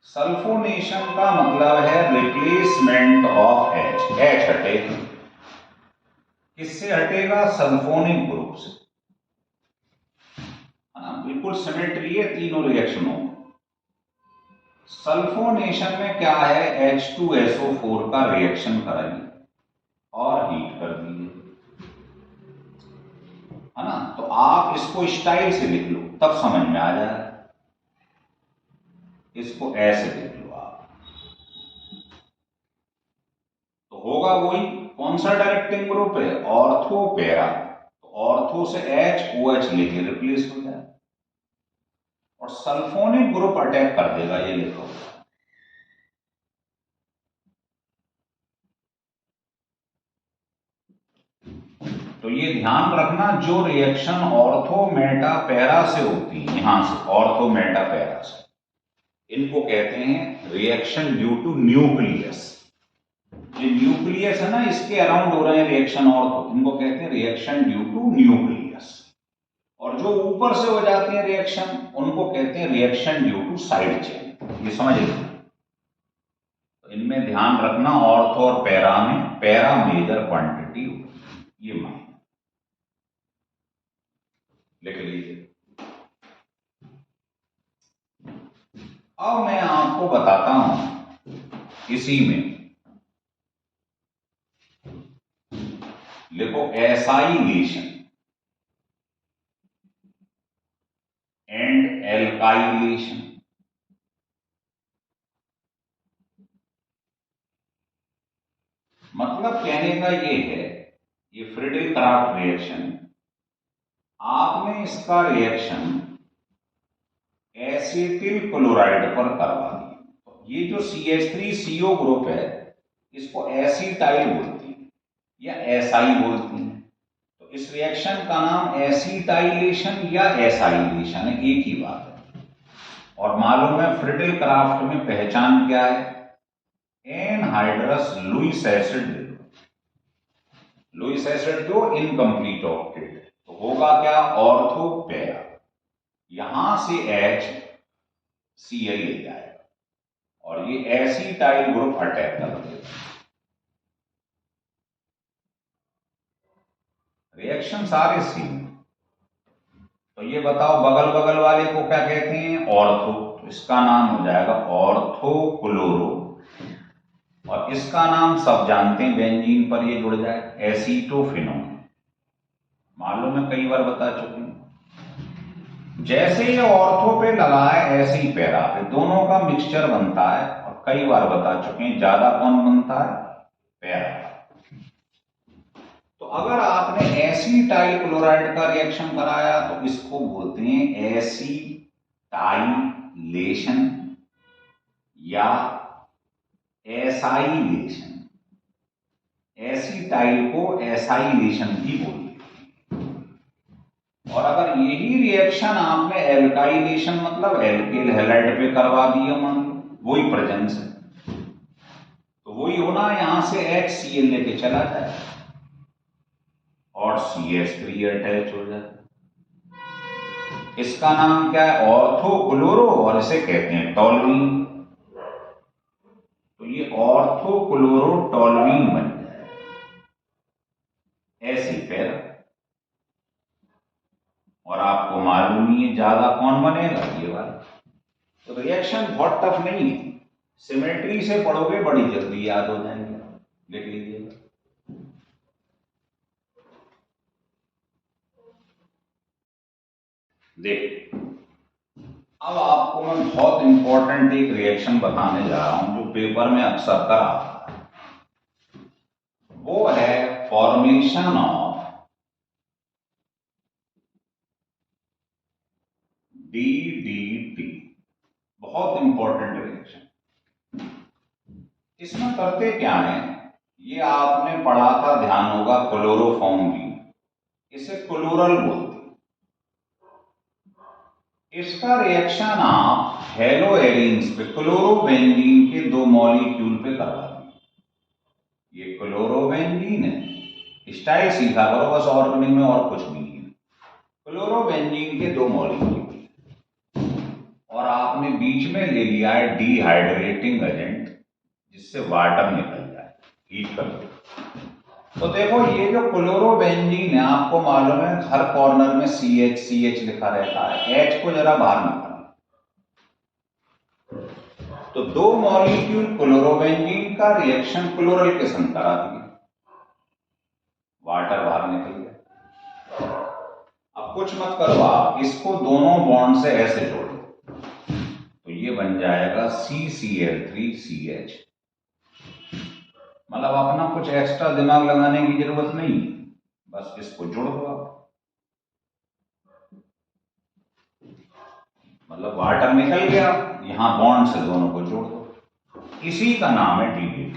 सल्फोनेशन का मतलब है रिप्लेसमेंट ऑफ एच। एच हटेगा, किससे हटेगा? सल्फोनिक ग्रुप से, है ना। बिल्कुल सिमेट्री है तीनों रिएक्शनों में। सल्फोनेशन में क्या है, H2SO4 का रिएक्शन करेंगे और हीट कर दिए, है ना। तो आप इसको स्टाइल से लिख लो तब समझ में आ जाए। इसको ऐसे लिख लो आप, तो होगा वही। कौन सा डायरेक्टिंग ग्रुप है? Ortho para. तो ऑर्थो से HOH लेके रिप्लेस हो जाए और सल्फोनिक ग्रुप अटैक कर देगा, ये लिखो। तो ये ध्यान रखना, जो रिएक्शन ऑर्थो मेटा पैरा से होती है, यहां से ऑर्थो मेटा पैरा से, इनको कहते हैं रिएक्शन ड्यू टू न्यूक्लियस। ये न्यूक्लियस है ना, इसके अराउंड हो रहे हैं रिएक्शन ऑर्थो, इनको कहते हैं रिएक्शन ड्यू टू न्यूक्लियस। और जो ऊपर से हो जाती है रिएक्शन, उनको कहते हैं reaction due to side chain. ये समझ लीजिए। तो इनमें ध्यान रखना, ऑर्थो और पैरा में पैरा मेजर क्वांटिटी होती है, ये मान लिख लीजिए। अब मैं आपको बताता हूं इसी में, लिखो एसाइलेशन एंड एल्काइलेशन। मतलब कहने का ये है, ये फ्रीडल क्राफ्ट रिएक्शन, आपने इसका रिएक्शन एसिटिल क्लोराइड पर करवा दिया। ये जो CH3CO ग्रुप है, इसको एसिटाइल बोलती है या एसाई बोलती है। तो इस रिएक्शन का नाम एसिटाइलेशन या एसाइलेशन है, एक ही बात है। और मालूम है फ्रीडल क्राफ्ट में पहचान क्या है? Anhydrous Lewis acid. Lewis acid जो इनकम्प्लीट ऑक्टेट, तो होगा क्या? ऑर्थो पैरा, यहां से HCl ले जाएगा और ये एसिटाइल ग्रुप अटैक कर देगा। रिएक्शन सारे सेम। तो ये बताओ बगल बगल वाले को क्या कहते हैं? ऑर्थो। तो इसका नाम हो जाएगा ऑर्थो क्लोरो, और इसका नाम सब जानते हैं, बेंजीन पर ये जुड़ जाए, एसीटोफिनोन। मालूम है, कई बार बता चुके हैं। जैसे ये ऑर्थो पे लगा है ऐसे ही पैरा पे, दोनों का मिक्सचर बनता है। और कई बार बता चुके हैं, ज्यादा कौन बनता है? पैरा। तो अगर आपने एसिटाइल क्लोराइड का रिएक्शन कराया तो इसको बोलते हैं एसिटाइलेशन या एसाइलेशन। एसिटाइल को एसाइलेशन भी बोलते हैं। और अगर यही रिएक्शन आपने एल्काइलेशन मतलब एल्किल हैलाइड पे करवा दिया, मान लो वही प्रेजेंस है, तो वही होना, यहां से HCl लेके चला जाए और CH3 अटैच हो जाए। इसका नाम क्या है? ऑर्थो क्लोरो, और इसे कहते हैं टोल्यूइन। तो ये ऑर्थो क्लोरो टोल्यूइन बन जाए ऐसे पैरा। और आपको मालूम ही है ज्यादा कौन बनेगा? ये वाला। तो रिएक्शन बहुत टफ नहीं है, सिमेट्री से पढ़ोगे बड़ी जल्दी याद हो जाएंगे। लिख लीजिएगा। देख, अब आपको मैं बहुत इंपॉर्टेंट एक रिएक्शन बताने जा रहा हूं जो पेपर में अक्सर कर आता है। वो है फॉर्मेशन ऑफ DDT। बहुत इंपॉर्टेंट रिएक्शन। इसमें करते क्या है, ये आपने पढ़ा था, ध्यान होगा, क्लोरोफॉर्म भी, इसे क्लोरल बोलते हैं। इसका रिएक्शन आप हेलो एरिन्स पे क्लोरोबेंजीन के 2 मॉलिक्यूल पे करवा दिए। ये क्लोरोबेंजीन है, स्टाइल सीखा करो बस, ऑर्गेनिक में और कुछ नहीं है। क्लोरोबेंजीन के 2 मॉलिक्यूल और आपने बीच में ले लिया है डिहाइड्रेटिंग एजेंट, जिससे वाटर निकल जाए, हीट कर दो। तो देखो ये जो क्लोरोबेंजीन है, आपको मालूम है हर कॉर्नर में CH लिखा रहता है, H को जरा बाहर निकालना। तो 2 मॉलिक्यूल क्लोरोबेंजीन का रिएक्शन क्लोरल के संग करा दिए, वाटर बाहर निकल गया। अब कुछ मत करो आप, इसको दोनों बॉन्ड से ऐसे जोड़ दो, तो ये बन जाएगा CCl3CH। मतलब अपना कुछ एक्स्ट्रा दिमाग लगाने की जरूरत नहीं, बस इसको जोड़ दो आप, मतलब वाटर निकल गया, यहां बॉन्ड से दोनों को जोड़ दो। इसी का नाम है DDT।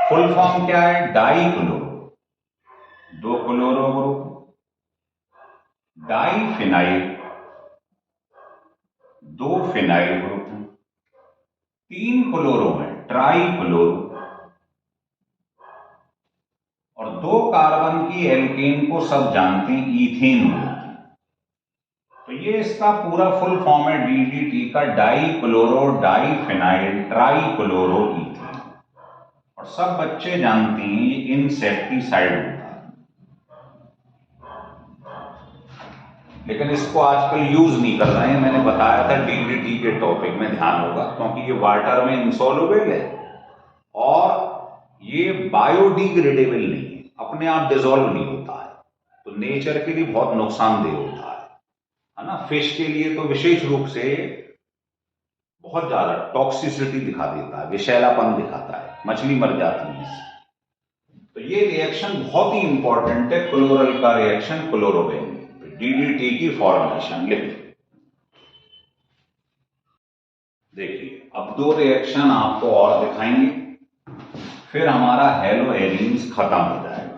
फुल फॉर्म क्या है? Dichloro, 2 chloro group, diphenyl, 2 phenyl group, 3 chloro में ट्राई क्लोरो, और 2 कार्बन की एल्केन को सब जानते हैं ईथेन बोलते हैं। तो ये इसका पूरा फुल फॉर्म है DDT का, dichloro diphenyl trichloro ethane. और सब बच्चे जानते हैं ये इंसेक्टिसाइड होता है, लेकिन इसको आजकल यूज नहीं कर रहे हैं। मैंने बताया था DDT के टॉपिक में ध्यान होगा, क्योंकि ये वाटर में इंसॉल्युबल है और ये बायोडिग्रेडेबल नहीं है, अपने आप डिसॉल्व नहीं होता है, तो नेचर के लिए बहुत नुकसानदेह होता है ना। फिश के लिए तो विशेष रूप से बहुत ज्यादा टॉक्सिसिटी दिखा देता है, विषैलापन दिखाता है, मछली मर जाती है इससे। तो ये रिएक्शन बहुत ही इंपॉर्टेंट है, क्लोरल का रिएक्शन क्लोरोबेंजीन, DDT की फॉर्मेशन लिख। देखिए अब 2 रिएक्शन आपको और दिखाएंगे, फिर हमारा हेलो एरिन्स खत्म हो जाएगा।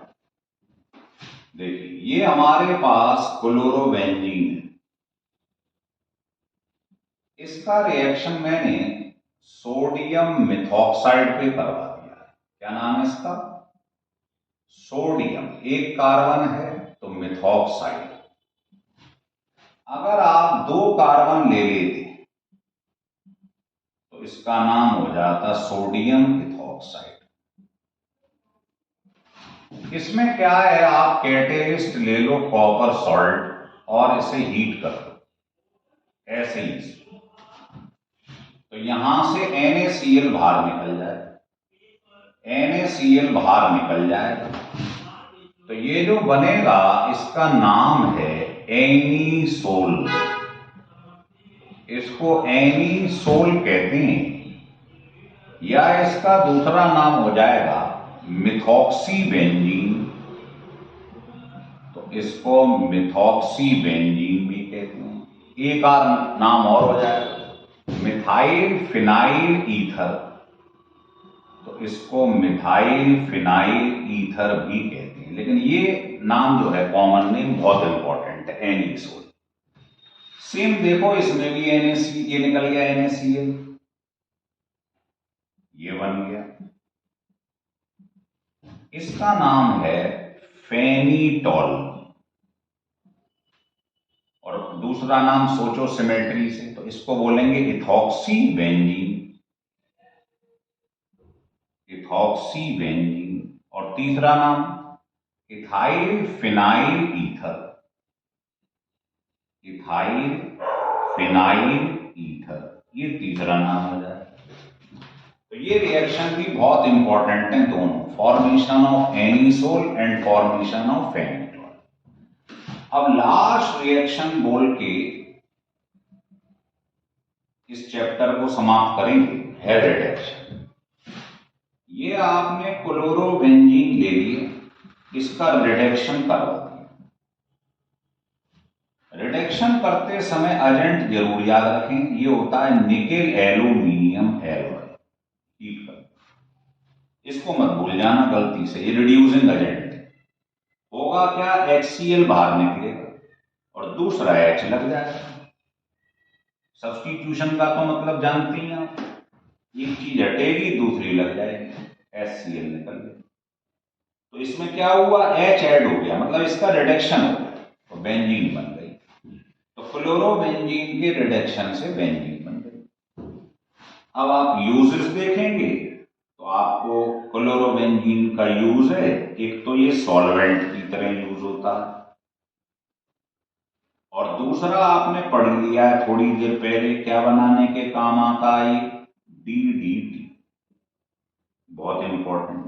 देखिए ये हमारे पास क्लोरोबेंजीन है, इसका रिएक्शन मैंने सोडियम मिथॉक्साइड पे करवा दिया है। क्या नाम है इसका? सोडियम, 1 कार्बन है तो मिथॉक्साइड। अगर आप 2 कार्बन ले लेते तो इसका नाम हो जाता सोडियम इथॉक्साइड। इसमें क्या है, आप कैटेलिस्ट ले लो कॉपर सॉल्ट और इसे हीट कर दो, ऐसे ही। तो यहां से NaCl बाहर निकल जाए, NaCl बाहर निकल जाएगा, तो ये जो बनेगा इसका नाम है एनीसोल। इसको एनीसोल कहते हैं, या इसका दूसरा नाम हो जाएगा मिथॉक्सीबेंजीन। तो इसको मिथॉक्सीबेंजीन भी कहते हैं। एक और नाम और हो जाएगा मिथाइल फिनाइल ईथर, तो इसको मिथाइल फिनाइल ईथर भी कहते हैं, लेकिन ये नाम जो है कॉमन नेम बहुत इंपॉर्टेंट है, एनीसोल। सेम देखो इसमें भी NaC, ये निकल गया NaCl, ये बन गया, इसका नाम है फेनिटॉल। और दूसरा नाम सोचो सिमेट्री से, तो इसको बोलेंगे इथॉक्सीबेंजीन, इथॉक्सीबेंजीन। और तीसरा नाम ethyl phenyl ether, ethyl phenyl ether, ये तीसरा नाम हो जाए। तो ये रिएक्शन भी बहुत इंपॉर्टेंट है दोनों, formation of anisole and formation of phenetole. अब लास्ट रिएक्शन बोल के इस चैप्टर को समाप्त करेंगे, है रिडक्शन। ये आपने क्लोरोबेंजीन ले लिए, इसका रिडक्शन करवा दिया। रिडक्शन करते समय एजेंट जरूर याद रखें, ये होता है निकेल एल्यूमिनियम एलॉय, हीट कर, इसको मत भूल जाना गलती से, ये रिड्यूसिंग एजेंट होगा। क्या? HCl बाहर निकलेगा, और दूसरा H लग जाएगा। सब्स्टिट्यूशन का तो मतलब जानती हैं आप, एक चीज हटेगी दूसरी लग जाएगी, HCl निकल गया। तो इसमें क्या हुआ, H ऐड हो गया, मतलब इसका रिडक्शन हो गया तो बेंजीन बन गई। तो क्लोरोबेंजीन के रिडक्शन से बेंजीन बन गई। अब आप यूजेस देखेंगे तो आपको क्लोरोबेंजीन का यूज है, एक तो ये सॉल्वेंट की तरह यूज होता है, और दूसरा आपने पढ़ लिया है थोड़ी देर पहले, क्या बनाने के काम आता है, DDT, बहुत इंपॉर्टेंट।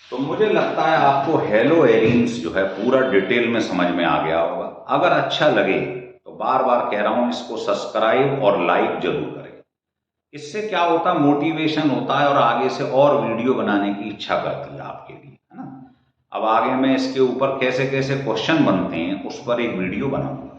तो मुझे लगता है आपको हेलो एरिन्स जो है पूरा डिटेल में समझ में आ गया होगा। अगर अच्छा लगे तो बार बार कह रहा हूं, इसको सब्सक्राइब और लाइक जरूर करें। इससे क्या होता है, मोटिवेशन होता है और आगे से और वीडियो बनाने की इच्छा करती है आपके लिए, है ना। अब आगे मैं इसके ऊपर कैसे कैसे क्वेश्चन बनते हैं उस पर एक वीडियो बनाऊंगा।